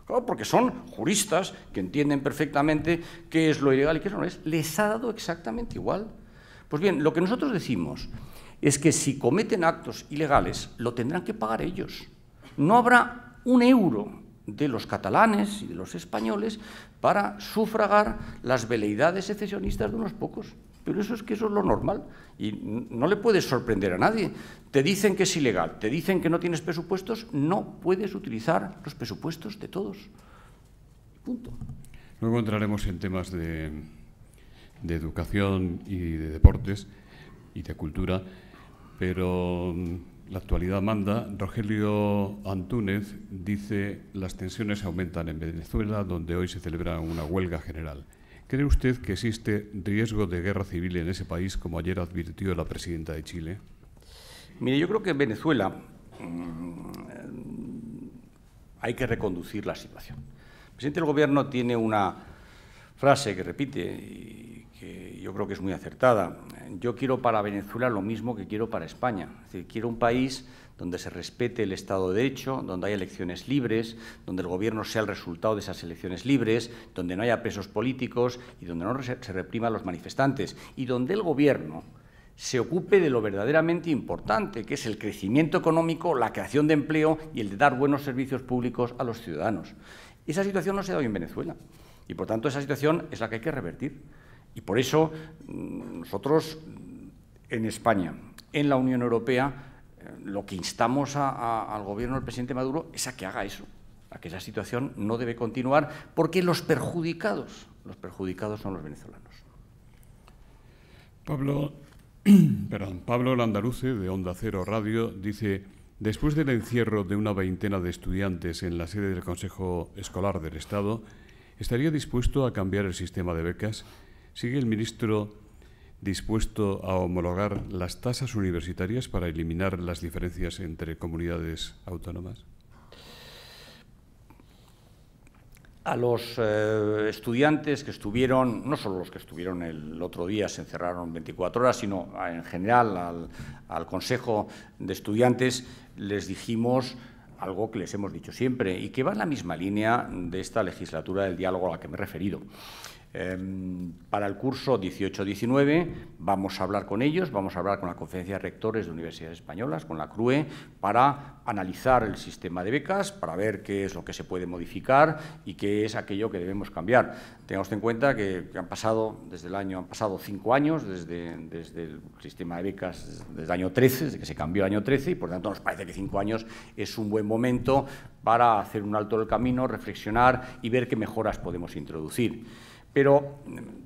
Claro, porque son juristas que entienden perfectamente qué es lo ilegal y qué no es. Les ha dado exactamente igual. Pues bien, lo que nosotros decimos es que si cometen actos ilegales, lo tendrán que pagar ellos. No habrá un euro de los catalanes y de los españoles para sufragar las veleidades secesionistas de unos pocos. Pero eso es lo normal y no le puedes sorprender a nadie. Te dicen que es ilegal, te dicen que no tienes presupuestos, no puedes utilizar los presupuestos de todos. Punto. Luego entraremos en temas de educación y de deportes y de cultura, pero la actualidad manda. Rogelio Antúnez dice: las tensiones aumentan en Venezuela, donde hoy se celebra una huelga general. ¿Cree usted que existe riesgo de guerra civil en ese país, como ayer advirtió la presidenta de Chile? Mire, yo creo que en Venezuela hay que reconducir la situación. El presidente del Gobierno tiene una frase que repite y que yo creo que es muy acertada. Yo quiero para Venezuela lo mismo que quiero para España. Es decir, quiero un país donde se respete el Estado de Derecho, donde haya elecciones libres, donde el Gobierno sea el resultado de esas elecciones libres, donde no haya presos políticos y donde no se reprima a los manifestantes, y donde el Gobierno se ocupe de lo verdaderamente importante, que es el crecimiento económico, la creación de empleo y el de dar buenos servicios públicos a los ciudadanos. Esa situación no se da hoy en Venezuela y, por tanto, esa situación es la que hay que revertir. Y por eso nosotros, en España, en la Unión Europea, lo que instamos al Gobierno del presidente Maduro es a que haga eso, a que esa situación no debe continuar, porque los perjudicados son los venezolanos. Pablo Landaluce, de Onda Cero Radio, dice: después del encierro de una veintena de estudiantes en la sede del Consejo Escolar del Estado, ¿estaría dispuesto a cambiar el sistema de becas? ¿Sigue el ministro dispuesto a homologar las tasas universitarias para eliminar las diferencias entre comunidades autónomas? A los estudiantes que estuvieron, no solo los que estuvieron el otro día, se encerraron 24 horas, sino en general al Consejo de Estudiantes, les dijimos algo que les hemos dicho siempre y que va en la misma línea de esta legislatura del diálogo a la que me he referido. Para el curso 18-19 vamos a hablar con ellos, vamos a hablar con la Conferencia de Rectores de Universidades Españolas, con la CRUE, para analizar el sistema de becas, para ver qué es lo que se puede modificar y qué es aquello que debemos cambiar. Tengamos en cuenta que han pasado 5 años desde el sistema de becas, desde el año 13, desde que se cambió el año 13, y por tanto nos parece que 5 años es un buen momento para hacer un alto del camino, reflexionar y ver qué mejoras podemos introducir. Pero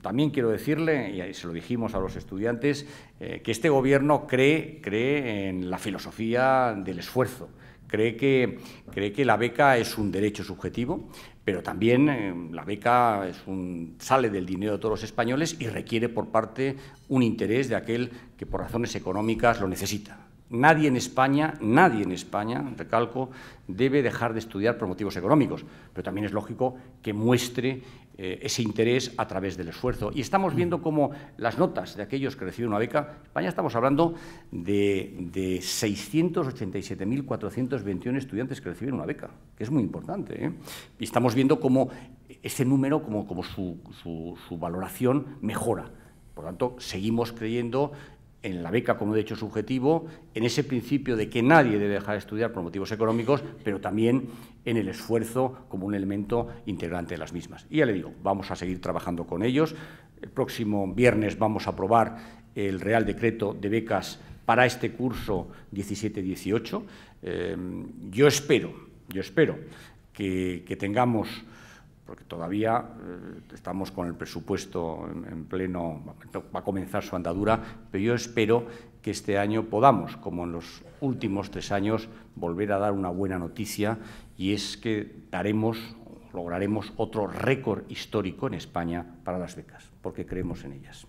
también quiero decirle, y se lo dijimos a los estudiantes, que este Gobierno cree en la filosofía del esfuerzo, cree que la beca es un derecho subjetivo, pero también la beca sale del dinero de todos los españoles y requiere por parte un interés de aquel que por razones económicas lo necesita. Nadie en España, recalco, debe dejar de estudiar por motivos económicos, pero también es lógico que muestre ese interés a través del esfuerzo. Y estamos viendo cómo las notas de aquellos que reciben una beca, en España estamos hablando de 687.421 estudiantes que reciben una beca, que es muy importante, ¿eh? Y estamos viendo cómo ese número, como su valoración mejora. Por lo tanto, seguimos creyendo en la beca como derecho subjetivo, en ese principio de que nadie debe dejar de estudiar por motivos económicos, pero también en el esfuerzo como un elemento integrante de las mismas. Y ya le digo, vamos a seguir trabajando con ellos. El próximo viernes vamos a aprobar el Real Decreto de becas para este curso 17-18. Yo espero que tengamos, porque todavía estamos con el presupuesto en pleno, va a comenzar su andadura, pero yo espero que este año podamos, como en los últimos 3 años, volver a dar una buena noticia, y es que lograremos otro récord histórico en España para las becas, porque creemos en ellas.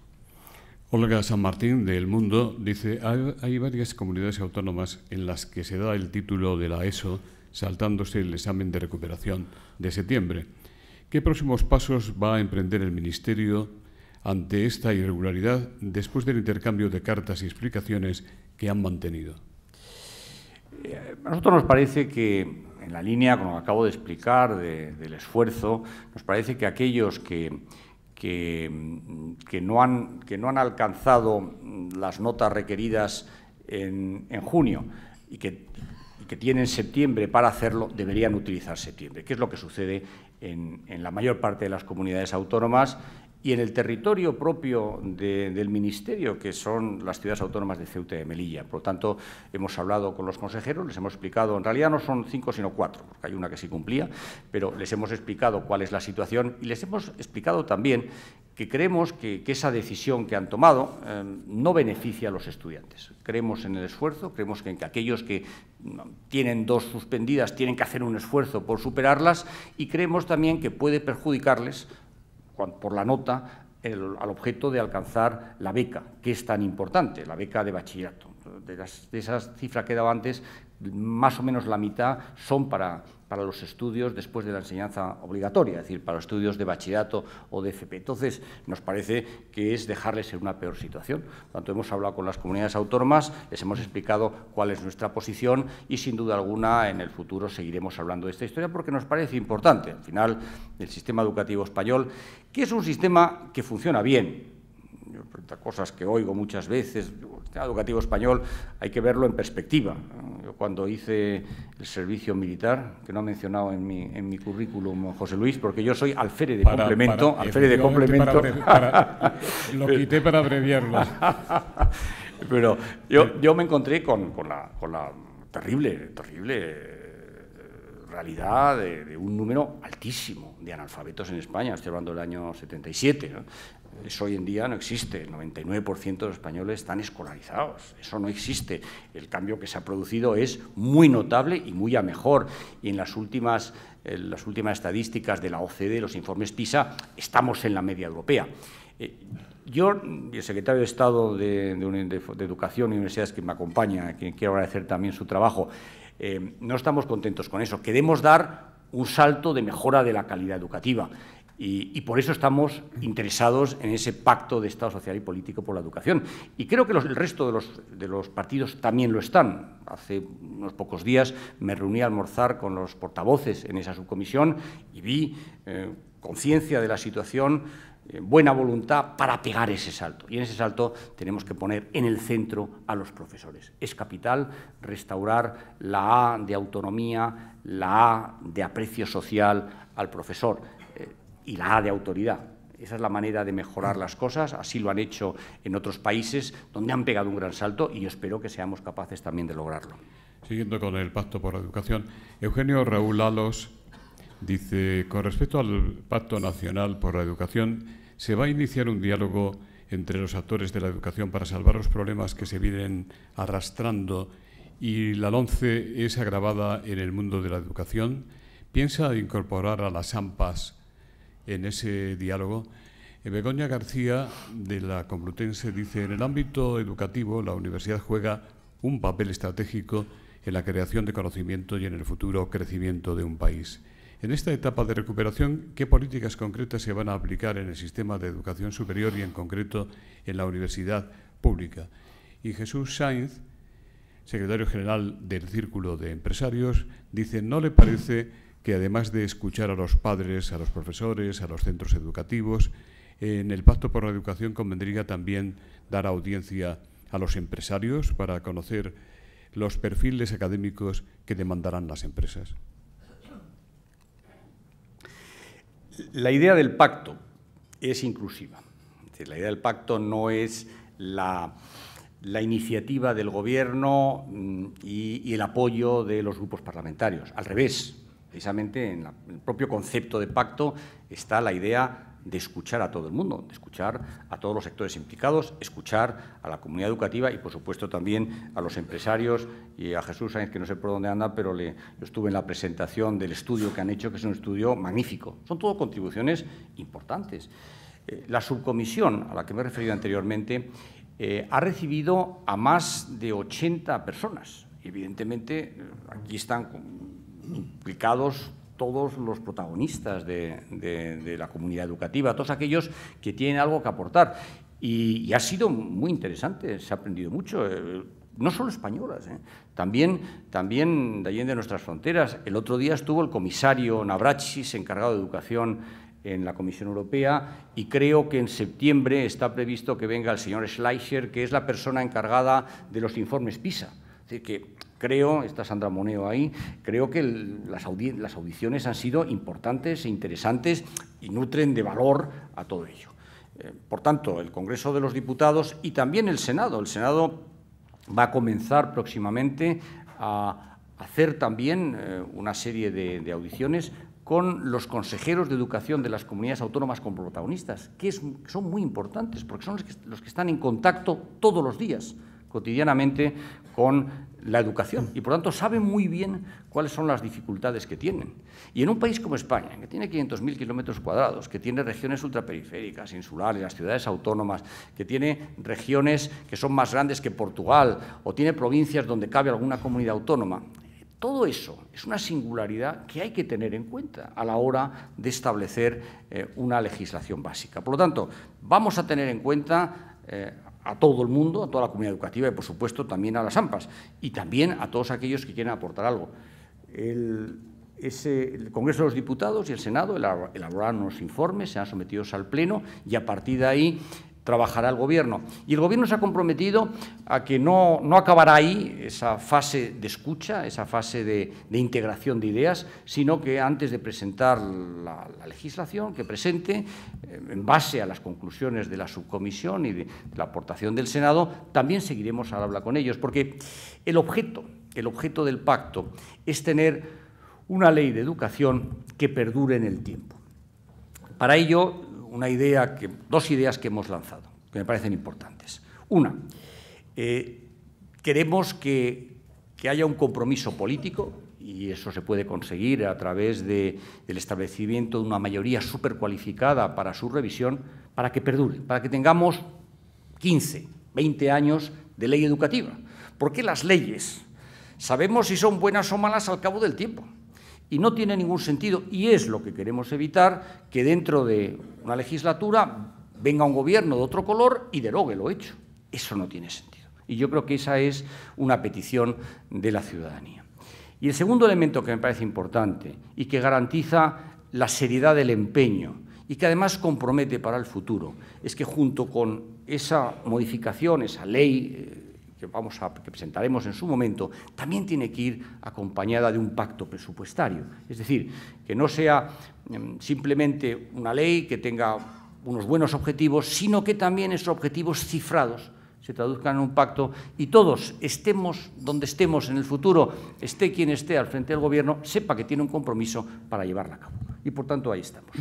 Olga San Martín, de El Mundo, dice: hay varias comunidades autónomas en las que se da el título de la ESO saltándose el examen de recuperación de septiembre. ¿Qué próximos pasos va a emprender el Ministerio ante esta irregularidad después del intercambio de cartas y explicaciones que han mantenido? A nosotros nos parece que, en la línea, como acabo de explicar, del esfuerzo, nos parece que aquellos que no han alcanzado las notas requeridas en junio y que tienen septiembre para hacerlo, deberían utilizar septiembre, que es lo que sucede en la mayor parte de las comunidades autónomas y en el territorio propio del Ministerio, que son las ciudades autónomas de Ceuta y de Melilla. Por lo tanto, hemos hablado con los consejeros, les hemos explicado, en realidad no son 5 sino 4, porque hay una que sí cumplía, pero les hemos explicado cuál es la situación y les hemos explicado también que creemos que esa decisión que han tomado no beneficia a los estudiantes. Creemos en el esfuerzo, creemos que aquellos que tienen 2 suspendidas tienen que hacer un esfuerzo por superarlas, y creemos también que puede perjudicarles por la nota al objeto de alcanzar la beca, que es tan importante, la beca de bachillerato. De esa cifra que he dado antes, más o menos la mitad son para los estudios después de la enseñanza obligatoria, es decir, para los estudios de bachillerato o de FP. Entonces, nos parece que es dejarles en una peor situación. Por lo tanto, hemos hablado con las comunidades autónomas, les hemos explicado cuál es nuestra posición y, sin duda alguna, en el futuro seguiremos hablando de esta historia porque nos parece importante. Al final, el sistema educativo español, que es un sistema que funciona bien, cosas que oigo muchas veces, el sistema educativo español hay que verlo en perspectiva. Yo cuando hice el servicio militar, que no he mencionado en mi currículum, José Luis, porque yo soy alférez de complemento. Lo quité para abreviarlo. Pero yo me encontré con la terrible realidad de un número altísimo de analfabetos en España. Estoy hablando del año 77, ¿no? Eso hoy en día no existe. El 99% de los españoles están escolarizados. Eso no existe. El cambio que se ha producido es muy notable y muy a mejor. Y en las últimas estadísticas de la OCDE, los informes PISA, estamos en la media europea. Yo, y el secretario de Estado de Educación y Universidades que me acompaña, a quien quiero agradecer también su trabajo, no estamos contentos con eso. Queremos dar un salto de mejora de la calidad educativa. Y por eso estamos interesados en ese pacto de Estado social y político por la educación. Y creo que el resto de los partidos también lo están. Hace unos pocos días me reuní a almorzar con los portavoces en esa subcomisión y vi conciencia de la situación, buena voluntad para pegar ese salto. Y en ese salto tenemos que poner en el centro a los profesores. Es capital restaurar la A de autonomía, la A de aprecio social al profesor. Y la A de autoridad. Esa es la manera de mejorar las cosas, así lo han hecho en otros países donde han pegado un gran salto y yo espero que seamos capaces también de lograrlo. Siguiendo con el Pacto por la Educación, Eugenio Raúl Alos dice, con respecto al Pacto Nacional por la Educación, ¿se va a iniciar un diálogo entre los actores de la educación para salvar los problemas que se vienen arrastrando y la LOMCE es agravada en el mundo de la educación? ¿Piensa incorporar a las AMPAs en ese diálogo? Begoña García, de la Complutense, dice, en el ámbito educativo la universidad juega un papel estratégico en la creación de conocimiento y en el futuro crecimiento de un país. En esta etapa de recuperación, ¿qué políticas concretas se van a aplicar en el sistema de educación superior y en concreto en la universidad pública? Y Jesús Sainz, secretario general del Círculo de Empresarios, dice, ¿no le parece que además de escuchar a los padres, a los profesores, a los centros educativos, en el Pacto por la Educación convendría también dar audiencia a los empresarios para conocer los perfiles académicos que demandarán las empresas? La idea del pacto es inclusiva. Es decir, la idea del pacto no es la iniciativa del Gobierno y el apoyo de los grupos parlamentarios. Al revés. Precisamente en el propio concepto de pacto está la idea de escuchar a todo el mundo, de escuchar a todos los sectores implicados, escuchar a la comunidad educativa y, por supuesto, también a los empresarios y a Jesús Sáenz, que no sé por dónde anda, pero yo estuve en la presentación del estudio que han hecho, que es un estudio magnífico. Son todo contribuciones importantes. La subcomisión a la que me he referido anteriormente ha recibido a más de 80 personas. Evidentemente, aquí están implicados todos los protagonistas de la comunidad educativa, todos aquellos que tienen algo que aportar. Y ha sido muy interesante, se ha aprendido mucho, no solo españolas, también de allí de nuestras fronteras. El otro día estuvo el comisario Navracsics, encargado de educación en la Comisión Europea, y creo que en septiembre está previsto que venga el señor Schleicher, que es la persona encargada de los informes PISA. Es decir, que creo, está Sandra Moneo ahí, creo que las audiciones han sido importantes e interesantes y nutren de valor a todo ello. Por tanto, el Congreso de los Diputados y también el Senado va a comenzar próximamente a hacer también una serie de audiciones con los consejeros de educación de las comunidades autónomas como protagonistas, que son muy importantes porque son los que están en contacto todos los días cotidianamente con la educación y, por tanto, saben muy bien cuáles son las dificultades que tienen. Y en un país como España, que tiene 500.000 kilómetros cuadrados, que tiene regiones ultraperiféricas, insulares, las ciudades autónomas, que tiene regiones que son más grandes que Portugal, o tiene provincias donde cabe alguna comunidad autónoma, todo eso es una singularidad que hay que tener en cuenta a la hora de establecer una legislación básica. Por lo tanto, vamos a tener en cuenta a todo el mundo, a toda la comunidad educativa y, por supuesto, también a las AMPAs y también a todos aquellos que quieren aportar algo. El Congreso de los Diputados y el Senado elaboraron unos informes, serán sometidos al Pleno y, a partir de ahí, trabajará el Gobierno. Y el Gobierno se ha comprometido a que no acabará ahí esa fase de escucha, esa fase de integración de ideas, sino que antes de presentar la legislación, que presente, en base a las conclusiones de la subcomisión y de la aportación del Senado, también seguiremos al habla con ellos, porque el objeto del pacto es tener una ley de educación que perdure en el tiempo. Para ello, dos ideas que hemos lanzado, que me parecen importantes. Una, queremos que haya un compromiso político, y eso se puede conseguir a través del establecimiento de una mayoría supercualificada para su revisión, para que perdure, para que tengamos 15, 20 años de ley educativa. Porque las leyes sabemos si son buenas o malas al cabo del tiempo. Y no tiene ningún sentido, y es lo que queremos evitar, que dentro de una legislatura venga un gobierno de otro color y derogue lo hecho. Eso no tiene sentido. Y yo creo que esa es una petición de la ciudadanía. Y el segundo elemento que me parece importante y que garantiza la seriedad del empeño y que además compromete para el futuro es que, junto con esa modificación, esa ley que presentaremos en su momento, también tiene que ir acompañada de un pacto presupuestario. Es decir, que no sea simplemente una ley que tenga unos buenos objetivos, sino que también esos objetivos cifrados se traduzcan en un pacto y todos, estemos donde estemos en el futuro, esté quien esté al frente del Gobierno, sepa que tiene un compromiso para llevarla a cabo. Y, por tanto, ahí estamos.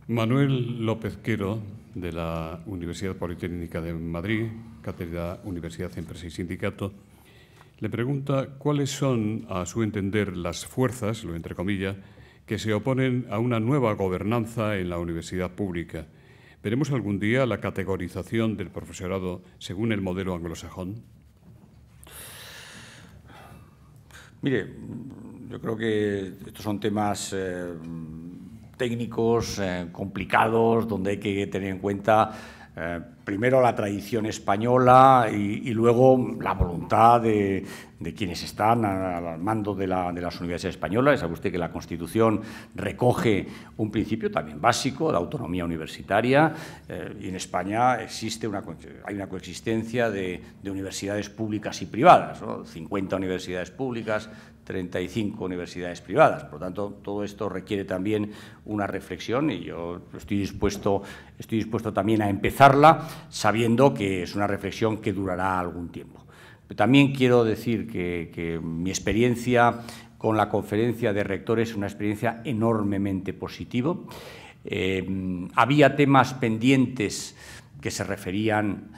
Manuel López Quero, de la Universidad Politécnica de Madrid, cátedra Universidad, Empresa y Sindicato, le pregunta cuáles son, a su entender, las fuerzas, lo entre comillas, que se oponen a una nueva gobernanza en la universidad pública. ¿Veremos algún día la categorización del profesorado según el modelo anglosajón? Mire, yo creo que estos son temas técnicos, complicados, donde hay que tener en cuenta primero la tradición española y luego la voluntad de quienes están al mando de las universidades españolas. Sabe usted que la Constitución recoge un principio también básico de autonomía universitaria y en España hay una coexistencia de universidades públicas y privadas, ¿no? 50 universidades públicas, 35 universidades privadas. Por lo tanto, todo esto requiere también una reflexión y yo estoy dispuesto también a empezarla, sabiendo que es una reflexión que durará algún tiempo. Pero también quiero decir que mi experiencia con la Conferencia de Rectores es una experiencia enormemente positiva. Había temas pendientes que se referían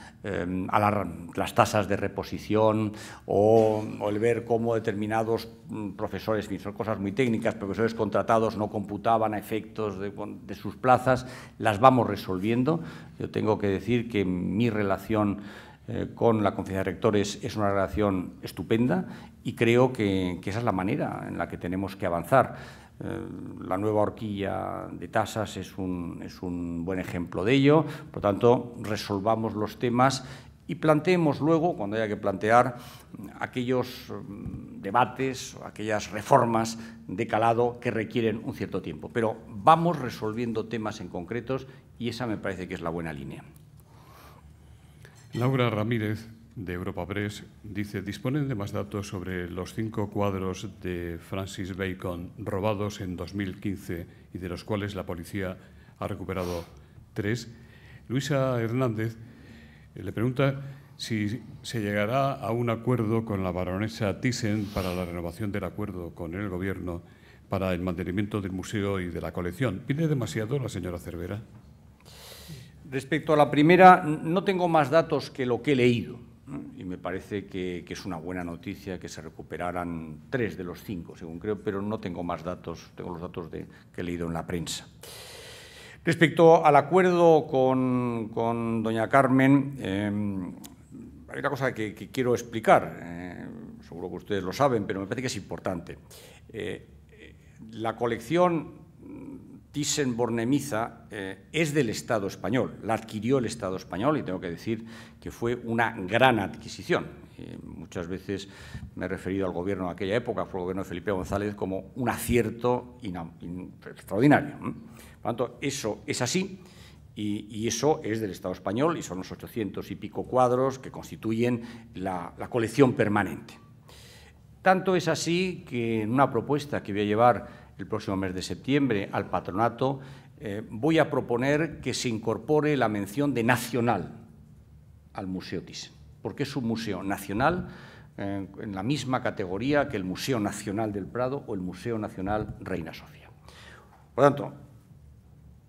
a las tasas de reposición o el ver cómo determinados profesores, son cosas muy técnicas, profesores contratados no computaban a efectos de sus plazas, las vamos resolviendo. Yo tengo que decir que mi relación con la Conferencia de Rectores es una relación estupenda y creo que esa es la manera en la que tenemos que avanzar. La nueva horquilla de tasas es un buen ejemplo de ello. Por tanto, resolvamos los temas y planteemos luego, cuando haya que plantear, aquellos debates, aquellas reformas de calado que requieren un cierto tiempo. Pero vamos resolviendo temas en concretos y esa me parece que es la buena línea. Laura Ramírez, de Europa Press, dice: ¿disponen de más datos sobre los 5 cuadros de Francis Bacon robados en 2015 y de los cuales la policía ha recuperado 3? Luisa Hernández le pregunta si se llegará a un acuerdo con la baronesa Thyssen para la renovación del acuerdo con el Gobierno para el mantenimiento del museo y de la colección. ¿Pide demasiado la señora Cervera? Respecto a la primera, no tengo más datos que lo que he leído, ¿no? Y me parece que es una buena noticia que se recuperaran 3 de los 5, según creo, pero no tengo más datos, tengo los datos que he leído en la prensa. Respecto al acuerdo con doña Carmen, hay una cosa que quiero explicar, seguro que ustedes lo saben, pero me parece que es importante. La colección Thyssen-Bornemisza es del Estado español, la adquirió el Estado español y tengo que decir que fue una gran adquisición. Muchas veces me he referido al gobierno de aquella época, fue el gobierno de Felipe González, como un acierto extraordinario. Por lo tanto, eso es así y eso es del Estado español y son los 800 y pico cuadros que constituyen la colección permanente. Tanto es así que en una propuesta que voy a llevar el próximo mes de septiembre al patronato, voy a proponer que se incorpore la mención de nacional al Museo Thyssen, porque es un museo nacional en la misma categoría que el Museo Nacional del Prado o el Museo Nacional Reina Sofía. Por lo tanto,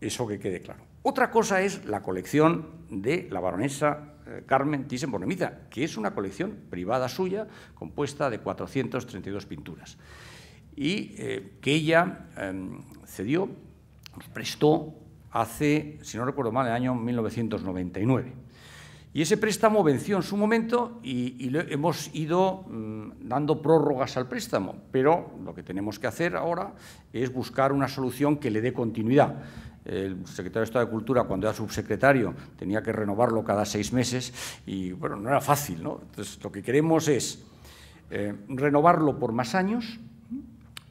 eso que quede claro. Otra cosa es la colección de la baronesa Carmen Thyssen-Bornemisza, que es una colección privada suya compuesta de 432 pinturas. Y que ella cedió, nos prestó hace, si no recuerdo mal, el año 1999. Y ese préstamo venció en su momento y hemos ido dando prórrogas al préstamo, pero lo que tenemos que hacer ahora es buscar una solución que le dé continuidad. El secretario de Estado de Cultura, cuando era subsecretario, tenía que renovarlo cada 6 meses y, bueno, no era fácil, ¿no? Entonces, lo que queremos es renovarlo por más años,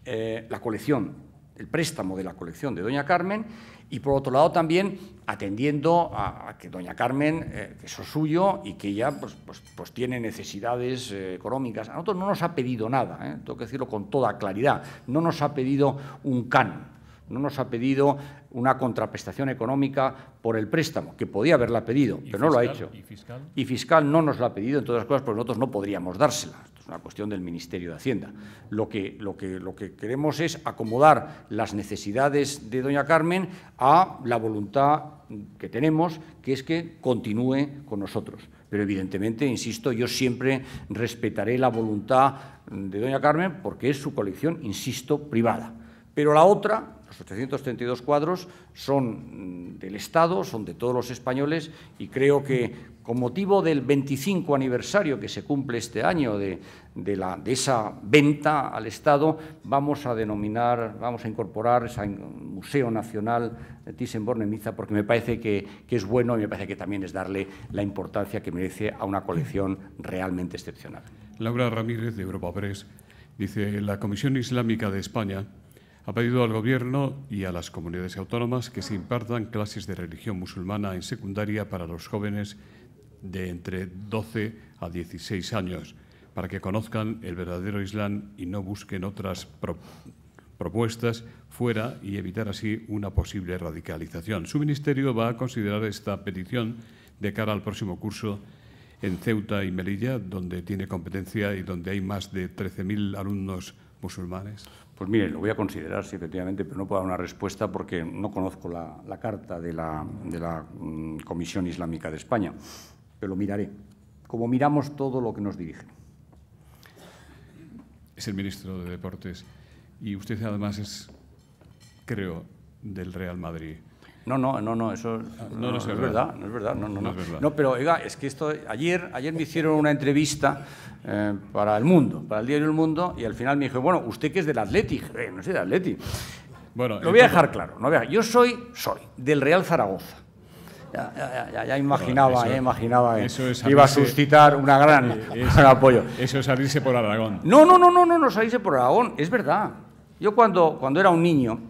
la colección, el préstamo de la colección de doña Carmen y, por otro lado, también atendiendo a que doña Carmen, que eso es suyo y que ella pues tiene necesidades económicas. A nosotros no nos ha pedido nada, tengo que decirlo con toda claridad, no nos ha pedido un can, no nos ha pedido una contraprestación económica por el préstamo, que podía haberla pedido, pero no lo ha hecho. ¿Y fiscal? Y fiscal no nos la ha pedido, entre otras cosas, porque nosotros no podríamos dársela. Esto es una cuestión del Ministerio de Hacienda. Lo que queremos es acomodar las necesidades de doña Carmen a la voluntad que tenemos, que es que continúe con nosotros. Pero, evidentemente, insisto, yo siempre respetaré la voluntad de doña Carmen porque es su colección, insisto, privada. Pero la otra, los 832 cuadros, son del Estado, son de todos los españoles y creo que con motivo del 25 aniversario que se cumple este año de esa venta al Estado, vamos a incorporar ese Museo Nacional de Thyssen-Bornemisza porque me parece que es bueno y me parece que también es darle la importancia que merece a una colección realmente excepcional. Laura Ramírez, de Europa Press, dice: la Comisión Islámica de España ha pedido al Gobierno y a las comunidades autónomas que se impartan clases de religión musulmana en secundaria para los jóvenes de entre 12 a 16 años, para que conozcan el verdadero Islam y no busquen otras propuestas fuera y evitar así una posible radicalización. Su ministerio va a considerar esta petición de cara al próximo curso en Ceuta y Melilla, donde tiene competencia y donde hay más de 13.000 alumnos musulmanes. Pues mire, lo voy a considerar, sí, efectivamente, pero no puedo dar una respuesta porque no conozco la carta de la Comisión Islámica de España, pero lo miraré, como miramos todo lo que nos dirigen. Es el ministro de Deportes y usted además es, creo, del Real Madrid. No, eso no es verdad. No, pero oiga, es que esto ayer me hicieron una entrevista para El Mundo, para el diario El Mundo, y al final me dijo, bueno, ¿usted qué es del Athletic? No soy del Athletic. Bueno, lo voy a dejar claro. Yo soy del Real Zaragoza. Ya imaginaba que iba a suscitar un gran apoyo. Eso es salirse por Aragón. No salirse por Aragón, es verdad. Yo cuando era un niño,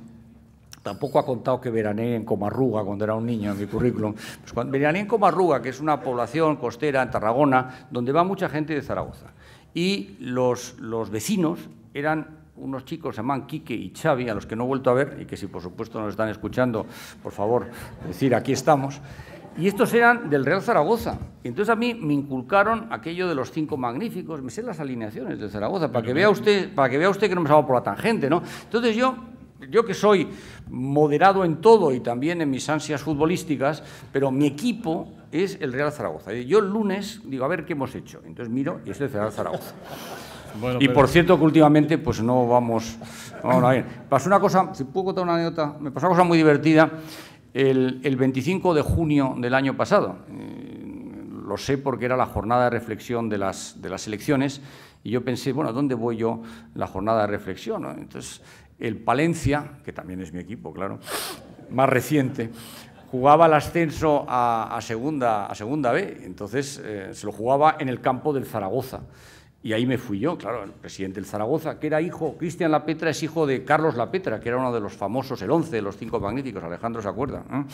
tampoco ha contado que veraneé en Comarruga cuando era un niño en mi currículum. Pues cuando veraneé en Comarruga, que es una población costera en Tarragona, donde va mucha gente de Zaragoza. Y los vecinos eran unos chicos, se llaman Quique y Xavi, a los que no he vuelto a ver, y que si por supuesto nos están escuchando, por favor, decir aquí estamos. Y estos eran del Real Zaragoza. Y entonces a mí me inculcaron aquello de los 5 magníficos, me sé las alineaciones del Zaragoza, para que vea usted que no me salgo por la tangente, ¿no? Entonces yo yo que soy moderado en todo y también en mis ansias futbolísticas, pero mi equipo es el Real Zaragoza. Yo el lunes digo, a ver qué hemos hecho. Entonces miro y es el Real Zaragoza. Bueno, y por cierto que últimamente pues no vamos bien. Pasó una cosa, si puedo contar una anécdota, me pasó una cosa muy divertida el 25 de junio del año pasado. Lo sé porque era la jornada de reflexión de las elecciones y yo pensé, bueno, ¿dónde voy yo la jornada de reflexión, ¿no? Entonces, el Palencia, que también es mi equipo, claro, más reciente, jugaba el ascenso a segunda B, entonces se lo jugaba en el campo del Zaragoza. Y ahí me fui yo, claro, el presidente del Zaragoza, que era hijo, Cristian Lapetra es hijo de Carlos Lapetra, que era uno de los famosos, el 11 de los 5 magníficos, Alejandro se acuerda, ¿eh?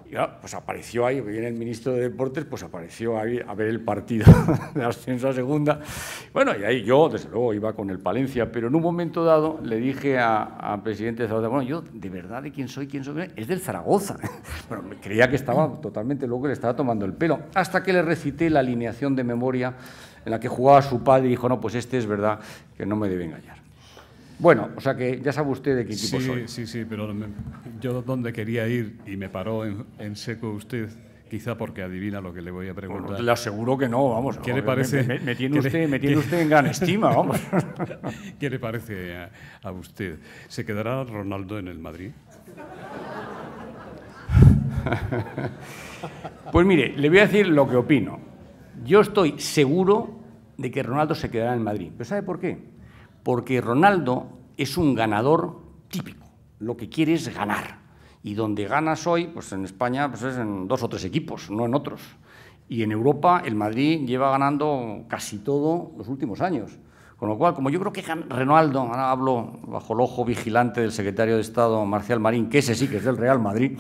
Y claro, pues apareció ahí, viene el ministro de Deportes, pues apareció ahí a ver el partido de ascenso a segunda. Bueno, y ahí yo, desde luego, iba con el Palencia, pero en un momento dado le dije al presidente de Zaragoza, bueno, yo, de verdad, ¿de quién soy? Es del Zaragoza. Bueno, me creía que estaba totalmente loco, le estaba tomando el pelo, hasta que le recité la alineación de memoria en la que jugaba su padre y dijo, no, pues este es verdad que no me debe engañar. Bueno, o sea que ya sabe usted de qué equipo soy. Sí, pero yo donde quería ir y me paró en seco usted, quizá porque adivina lo que le voy a preguntar. Bueno, le aseguro que no, vamos. ¿Qué le parece? Me tiene usted en gran estima, vamos. ¿Qué le parece a usted? ¿Se quedará Ronaldo en el Madrid? Pues mire, le voy a decir lo que opino. Yo estoy seguro de que Ronaldo se quedará en el Madrid. ¿Pero sabe por qué? Porque Ronaldo es un ganador típico. Lo que quiere es ganar. Y donde ganas hoy, pues en España pues es en 2 o 3 equipos, no en otros. Y en Europa el Madrid lleva ganando casi todo los últimos años. Con lo cual, como yo creo que Ronaldo, ahora hablo bajo el ojo vigilante del secretario de Estado, Marcial Marín, que ese sí que es del Real Madrid,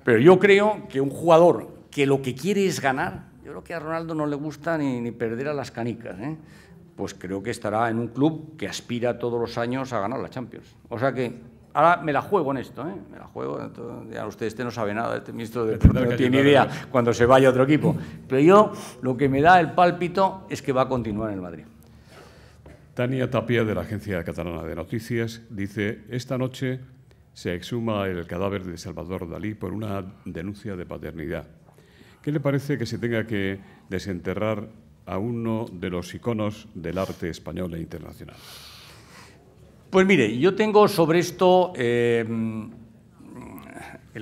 pero yo creo que un jugador que lo que quiere es ganar, yo creo que a Ronaldo no le gusta ni perder a las canicas, pues creo que estará en un club que aspira todos los años a ganar la Champions. O sea que ahora me la juego en esto, me la juego. Ya usted no sabe nada, este ministro de Deportes no tiene ni idea cuando se vaya a otro equipo. Pero yo lo que me da el pálpito es que va a continuar en el Madrid. Tania Tapia, de la Agencia Catalana de Noticias, dice: esta noche se exhuma el cadáver de Salvador Dalí por una denuncia de paternidad. ¿Qué le parece que se tenga que desenterrar a uno de los iconos del arte español e internacional? Pues mire, yo tengo sobre esto el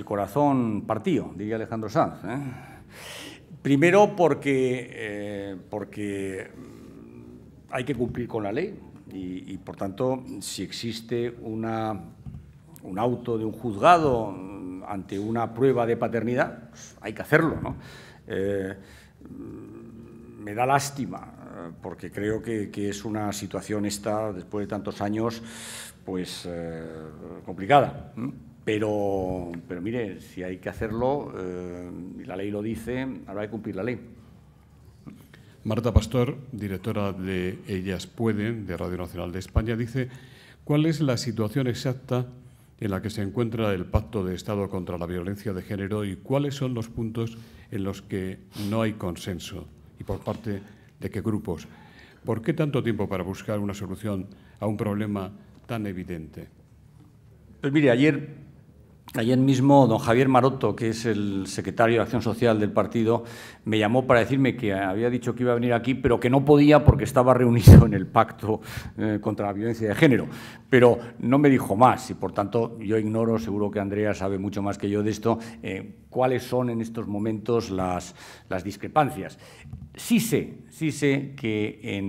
corazón partido, diría Alejandro Sanz. Primero porque hay que cumplir con la ley y por tanto, si existe un auto de un juzgado ante una prueba de paternidad, pues hay que hacerlo, ¿no? Me da lástima, porque creo que es una situación esta, después de tantos años, pues complicada. Pero mire, si hay que hacerlo, y la ley lo dice, habrá que cumplir la ley. Marta Pastor, directora de Ellas Pueden, de Radio Nacional de España, dice: ¿cuál es la situación exacta en la que se encuentra el Pacto de Estado contra la Violencia de Género y cuáles son los puntos en los que no hay consenso? ¿Y por parte de qué grupos? ¿Por qué tanto tiempo para buscar una solución a un problema tan evidente? Pues mire, ayer mismo don Javier Maroto, que es el secretario de Acción Social del partido, me llamó para decirme que había dicho que iba a venir aquí, pero que no podía porque estaba reunido en el Pacto contra la Violencia de Género. Pero no me dijo más y, por tanto, yo ignoro, seguro que Andrea sabe mucho más que yo de esto, cuáles son en estos momentos las discrepancias. Sí sé que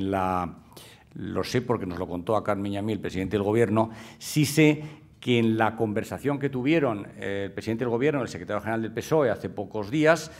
lo sé porque nos lo contó a Carmen y a mí el presidente del Gobierno, sí sé que en la conversación que tuvieron el presidente del Gobierno y el secretario general del PSOE hace pocos días,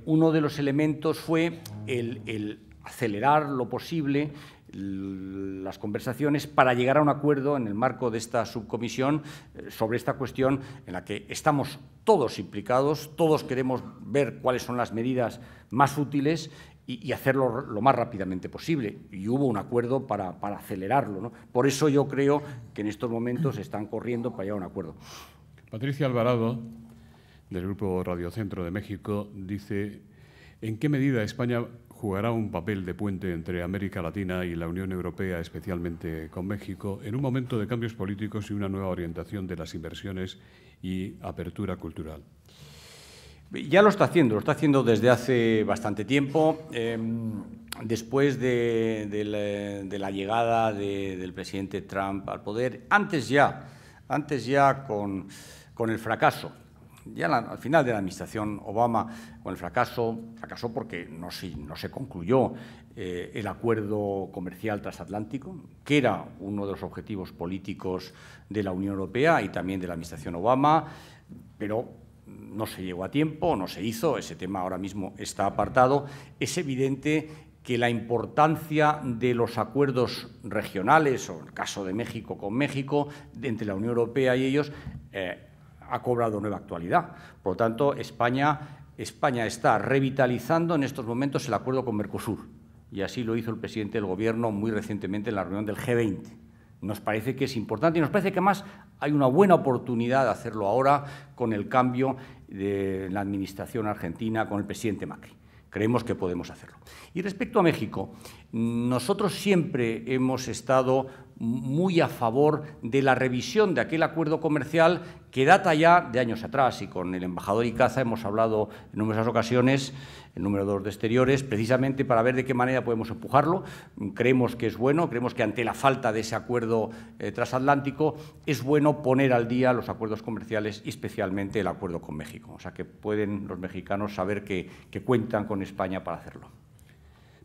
uno de los elementos fue el acelerar lo posible las conversaciones para llegar a un acuerdo en el marco de esta subcomisión sobre esta cuestión en la que estamos todos implicados, todos queremos ver cuáles son las medidas más útiles y hacerlo lo más rápidamente posible. Y hubo un acuerdo para acelerarlo, ¿no? Por eso yo creo que en estos momentos están corriendo para llegar a un acuerdo. Patricia Alvarado, del Grupo Radio Centro de México, dice: ¿en qué medida España jugará un papel de puente entre América Latina y la Unión Europea, especialmente con México, en un momento de cambios políticos y una nueva orientación de las inversiones y apertura cultural. Ya lo está haciendo desde hace bastante tiempo. Después de la llegada del presidente Trump al poder, antes ya con el fracaso, ya al final de la administración Obama, con el fracasó porque no se concluyó el acuerdo comercial transatlántico, que era uno de los objetivos políticos de la Unión Europea y también de la administración Obama, pero no se llegó a tiempo, no se hizo, ese tema ahora mismo está apartado. Es evidente que la importancia de los acuerdos regionales, o en el caso de México con México, entre la Unión Europea y ellos, ha cobrado nueva actualidad. Por lo tanto, España está revitalizando en estos momentos el acuerdo con Mercosur, y así lo hizo el presidente del Gobierno muy recientemente en la reunión del G20. Nos parece que es importante y nos parece que además hay una buena oportunidad de hacerlo ahora con el cambio de la administración argentina con el presidente Macri. Creemos que podemos hacerlo. Y respecto a México, nosotros siempre hemos estado muy a favor de la revisión de aquel acuerdo comercial que data ya de años atrás, y con el embajador Icaza hemos hablado en numerosas ocasiones, el número 2 de Exteriores, precisamente para ver de qué manera podemos empujarlo. Creemos que es bueno, creemos que ante la falta de ese acuerdo transatlántico es bueno poner al día los acuerdos comerciales y especialmente el acuerdo con México. O sea, que pueden los mexicanos saber que cuentan con España para hacerlo.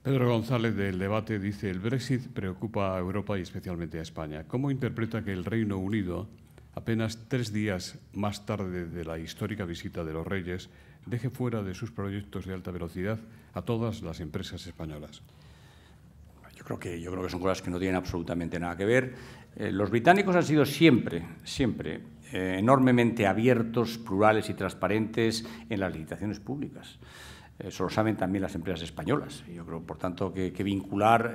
Pedro González, del Debate, dice: el Brexit preocupa a Europa y especialmente a España. ¿Cómo interpreta que el Reino Unido, apenas 3 días más tarde de la histórica visita de los Reyes, deje fuera de sus proyectos de alta velocidad a todas las empresas españolas? Yo creo que son cosas que no tienen absolutamente nada que ver. Los británicos han sido siempre enormemente abiertos, plurales y transparentes en las licitaciones públicas. Eso lo saben también las empresas españolas. Yo creo, por tanto, que vincular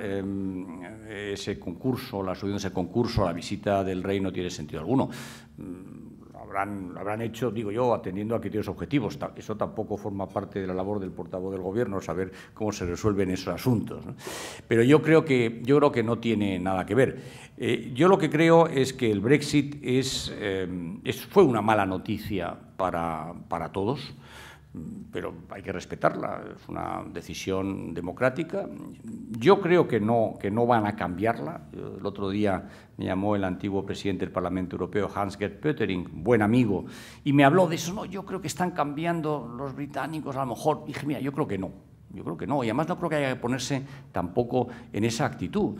ese concurso, la subida de ese concurso a la visita del rey no tiene sentido alguno. Lo habrán hecho, digo yo, atendiendo a criterios objetivos. Eso tampoco forma parte de la labor del portavoz del Gobierno, saber cómo se resuelven esos asuntos, ¿no? Pero yo creo que no tiene nada que ver. Yo lo que creo es que el Brexit fue una mala noticia para todos, pero hay que respetarla, es una decisión democrática. Yo creo que no van a cambiarla. El otro día me llamó el antiguo presidente del Parlamento Europeo, Hans-Gert Pöttering, buen amigo, y me habló de eso. No, yo creo que están cambiando los británicos, a lo mejor. Y dije, mira, yo creo que no, y además no creo que haya que ponerse tampoco en esa actitud.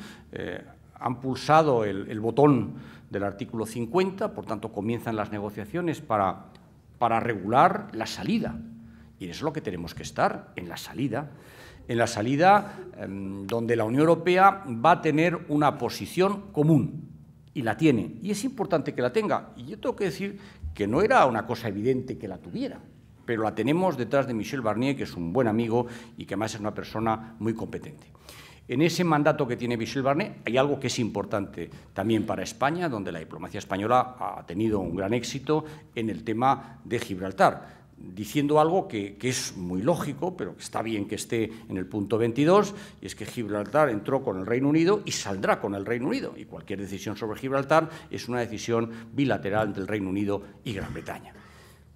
Han pulsado el botón del artículo 50, por tanto comienzan las negociaciones para regular la salida. Y eso es lo que tenemos que estar, en la salida donde la Unión Europea va a tener una posición común, y la tiene, y es importante que la tenga. Y yo tengo que decir que no era una cosa evidente que la tuviera, pero la tenemos detrás de Michel Barnier, que es un buen amigo y que además es una persona muy competente. En ese mandato que tiene Michel Barnier hay algo que es importante también para España, donde la diplomacia española ha tenido un gran éxito en el tema de Gibraltar, diciendo algo que es muy lógico, pero que está bien que esté en el punto 22, y es que Gibraltar entró con el Reino Unido y saldrá con el Reino Unido, y cualquier decisión sobre Gibraltar es una decisión bilateral entre el Reino Unido y Gran Bretaña.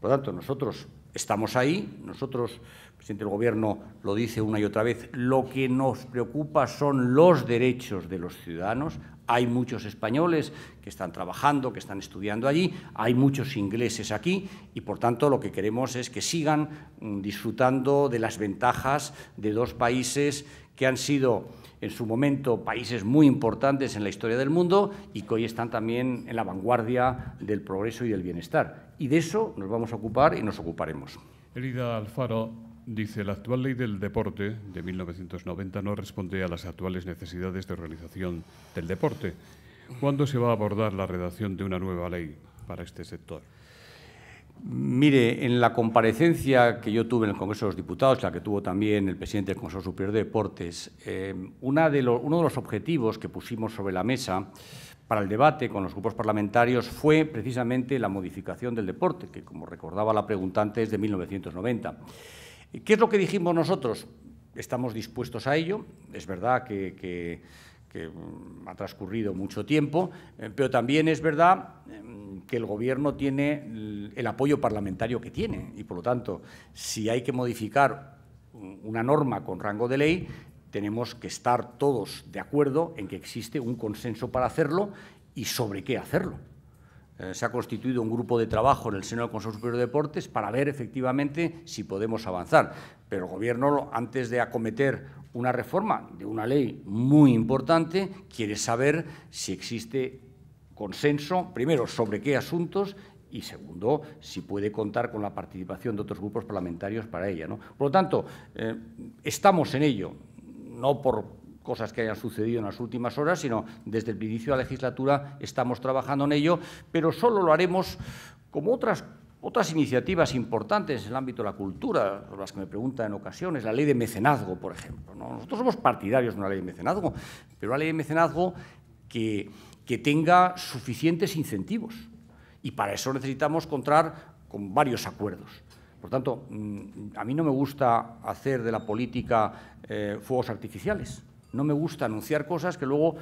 Por lo tanto, nosotros estamos ahí, nosotros, el presidente del Gobierno lo dice una y otra vez, lo que nos preocupa son los derechos de los ciudadanos. Hay muchos españoles que están trabajando, que están estudiando allí, hay muchos ingleses aquí y, por tanto, lo que queremos es que sigan disfrutando de las ventajas de dos países que han sido, en su momento, países muy importantes en la historia del mundo y que hoy están también en la vanguardia del progreso y del bienestar. Y de eso nos vamos a ocupar y nos ocuparemos. Elida Alfaro dice: la actual ley del deporte de 1990 no responde a las actuales necesidades de organización del deporte. ¿Cuándo se va a abordar la redacción de una nueva ley para este sector? Mire, en la comparecencia que yo tuve en el Congreso de los Diputados, la que tuvo también el presidente del Consejo Superior de Deportes, uno de los objetivos que pusimos sobre la mesa para el debate con los grupos parlamentarios fue precisamente la modificación del deporte, que, como recordaba la preguntante, es de 1990. ¿Qué es lo que dijimos nosotros? estamos dispuestos a ello. Es verdad que ha transcurrido mucho tiempo, pero también es verdad que el Gobierno tiene el apoyo parlamentario que tiene y, por lo tanto, si hay que modificar una norma con rango de ley, tenemos que estar todos de acuerdo en que existe un consenso para hacerlo y sobre qué hacerlo. Se ha constituido un grupo de trabajo en el seno del Consejo Superior de Deportes para ver efectivamente si podemos avanzar. Pero el Gobierno, antes de acometer una reforma de una ley muy importante, quiere saber si existe consenso, primero, sobre qué asuntos y, segundo, si puede contar con la participación de otros grupos parlamentarios para ella, ¿no? Por lo tanto, estamos en ello, no por cosas que hayan sucedido en las últimas horas, sino desde el inicio de la legislatura estamos trabajando en ello, pero solo lo haremos como otras iniciativas importantes en el ámbito de la cultura, sobre las que me preguntan en ocasiones, la ley de mecenazgo, por ejemplo, ¿no? Nosotros somos partidarios de una ley de mecenazgo, pero una ley de mecenazgo que tenga suficientes incentivos, y para eso necesitamos contar con varios acuerdos. Por tanto, a mí no me gusta hacer de la política fuegos artificiales. No me gusta anunciar cosas que luego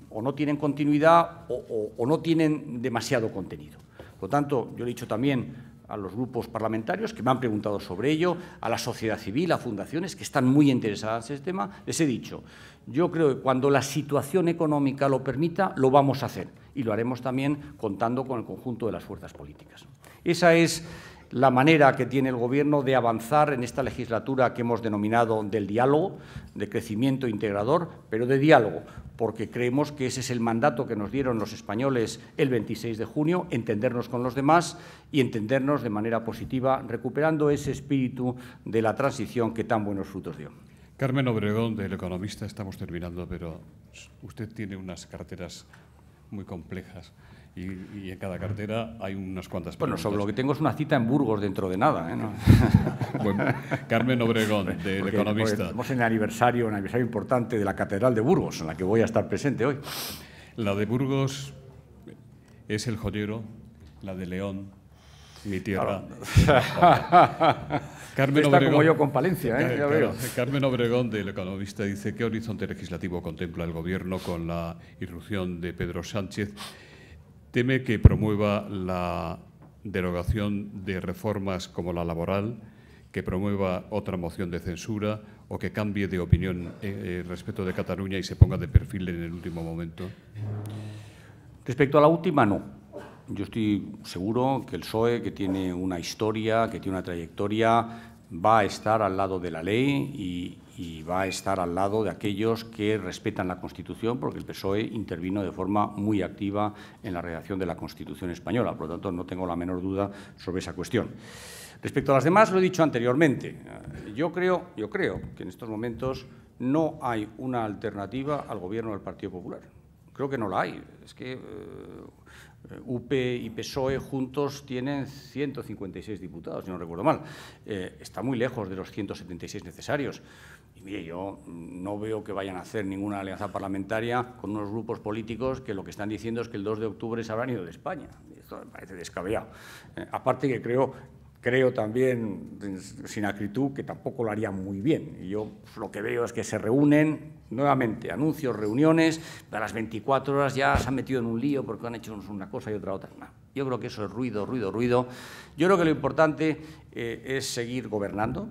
o no tienen continuidad o no tienen demasiado contenido. Por lo tanto, yo le he dicho también a los grupos parlamentarios que me han preguntado sobre ello, a la sociedad civil, a fundaciones que están muy interesadas en este tema, les he dicho, yo creo que cuando la situación económica lo permita, lo vamos a hacer y lo haremos también contando con el conjunto de las fuerzas políticas. Esa es la manera que tiene el Gobierno de avanzar en esta legislatura que hemos denominado del diálogo, de crecimiento integrador, pero de diálogo, porque creemos que ese es el mandato que nos dieron los españoles el 26 de junio, entendernos con los demás y entendernos de manera positiva, recuperando ese espíritu de la transición que tan buenos frutos dio. Carmen Obregón, del Economista, estamos terminando, pero usted tiene unas carteras muy complejas. Y en cada cartera hay unas cuantas preguntas. Bueno, sobre lo que tengo es una cita en Burgos dentro de nada, ¿no? Bueno, Carmen Obregón, del Economista. Porque estamos en un aniversario importante de la Catedral de Burgos, en la que voy a estar presente hoy. La de Burgos es el joyero, la de León, mi tierra. Claro. Carmen Está Obregón, como yo con Palencia, ¿eh? Ya veo. Carmen Obregón, del Economista, dice: ¿qué horizonte legislativo contempla el Gobierno con la irrupción de Pedro Sánchez? ¿Teme que promueva la derogación de reformas como la laboral, que promueva otra moción de censura o que cambie de opinión respecto de Cataluña y se ponga de perfil en el último momento? Respecto a la última, no. Yo estoy seguro que el PSOE, que tiene una historia, que tiene una trayectoria, va a estar al lado de la ley y va a estar al lado de aquellos que respetan la Constitución, porque el PSOE intervino de forma muy activa en la redacción de la Constitución española. Por lo tanto, no tengo la menor duda sobre esa cuestión. Respecto a las demás, lo he dicho anteriormente. Yo creo que en estos momentos no hay una alternativa al Gobierno del Partido Popular. Creo que no la hay. Es que UP y PSOE juntos tienen 156 diputados, si no recuerdo mal. Está muy lejos de los 176 necesarios. Y mire, yo no veo que vayan a hacer ninguna alianza parlamentaria con unos grupos políticos que lo que están diciendo es que el 2 de octubre se habrán ido de España. Esto me parece descabellado. Aparte que creo también, sin acritud, que tampoco lo harían muy bien. Y yo lo que veo es que se reúnen, nuevamente, anuncios, reuniones, a las 24 horas ya se han metido en un lío porque han hecho una cosa y otra. No, yo creo que eso es ruido. Yo creo que lo importante es seguir gobernando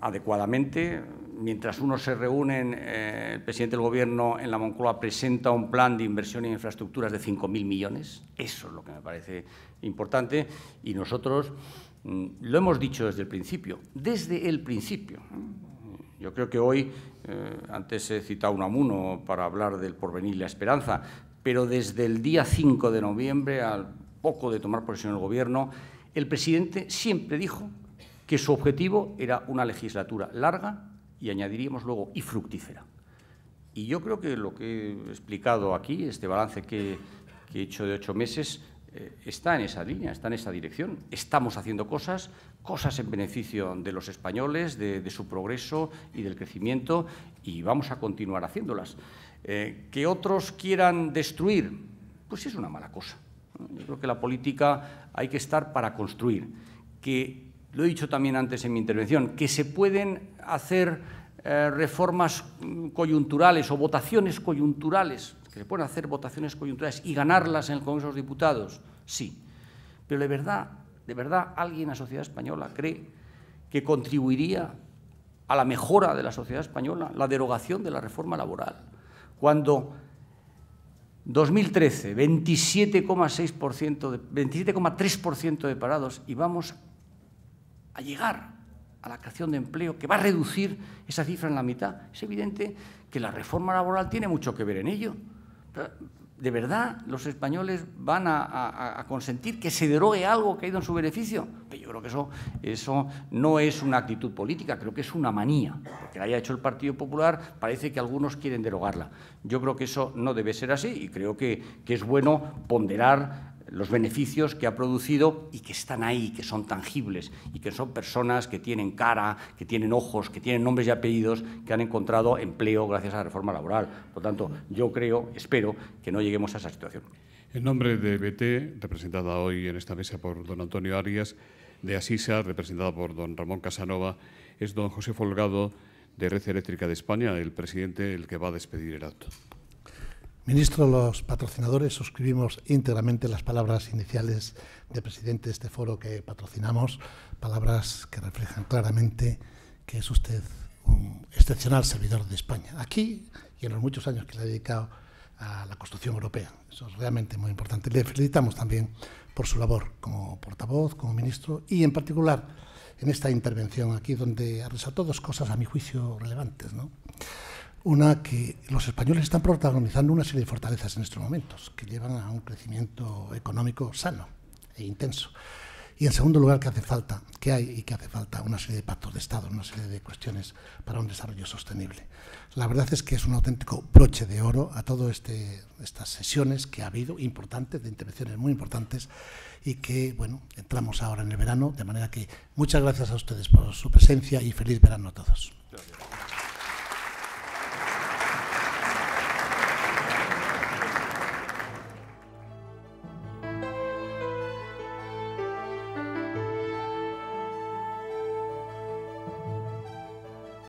adecuadamente. Mientras unos se reúnen, el presidente del Gobierno en la Moncloa presenta un plan de inversión en infraestructuras de 5.000 millones. Eso es lo que me parece importante y nosotros lo hemos dicho desde el principio. Yo creo que hoy, antes he citado a Unamuno para hablar del porvenir y la esperanza, pero desde el día 5 de noviembre, al poco de tomar posesión el Gobierno, el presidente siempre dijo que su objetivo era una legislatura larga y añadiríamos luego y fructífera. Y yo creo que lo que he explicado aquí, este balance que he hecho de 8 meses, está en esa línea, está en esa dirección. Estamos haciendo cosas en beneficio de los españoles, de su progreso y del crecimiento, y vamos a continuar haciéndolas. Que otros quieran destruir, pues es una mala cosa. Yo creo que la política hay que estar para construir. Que lo he dicho también antes en mi intervención, que se pueden hacer reformas coyunturales o votaciones coyunturales, que se pueden hacer votaciones coyunturales y ganarlas en el Congreso de los Diputados, sí. Pero de verdad, alguien en la sociedad española cree que contribuiría a la mejora de la sociedad española la derogación de la reforma laboral, cuando 2013, 27,3% de parados, y vamos a llegar a la creación de empleo, que va a reducir esa cifra en la mitad. Es evidente que la reforma laboral tiene mucho que ver en ello. Pero, ¿de verdad los españoles van a consentir que se derogue algo que ha ido en su beneficio? Pero yo creo que eso no es una actitud política, creo que es una manía. Porque la haya hecho el Partido Popular, parece que algunos quieren derogarla. Yo creo que eso no debe ser así y creo que es bueno ponderar los beneficios que ha producido y que están ahí, que son tangibles y que son personas que tienen cara, que tienen ojos, que tienen nombres y apellidos, que han encontrado empleo gracias a la reforma laboral. Por tanto, yo espero que no lleguemos a esa situación. En nombre de BT, representada hoy en esta mesa por don Antonio Arias, de Asisa, representada por don Ramón Casanova, es don José Folgado, de Red Eléctrica de España, el presidente, el que va a despedir el acto. Ministro, los patrocinadores suscribimos íntegramente las palabras iniciales del presidente de este foro que patrocinamos, palabras que reflejan claramente que es usted un excepcional servidor de España, aquí y en los muchos años que le ha dedicado a la construcción europea. Eso es realmente muy importante. Le felicitamos también por su labor como portavoz, como ministro y en particular en esta intervención aquí donde ha resaltado dos cosas a mi juicio relevantes, ¿no? Una, que los españoles están protagonizando una serie de fortalezas en estos momentos, que llevan a un crecimiento económico sano e intenso. Y en segundo lugar, que hace falta una serie de pactos de Estado, una serie de cuestiones para un desarrollo sostenible. La verdad es que es un auténtico broche de oro a todas estas sesiones que ha habido, importantes, de intervenciones muy importantes, y que, bueno, entramos ahora en el verano, de manera que muchas gracias a ustedes por su presencia y feliz verano a todos. Gracias.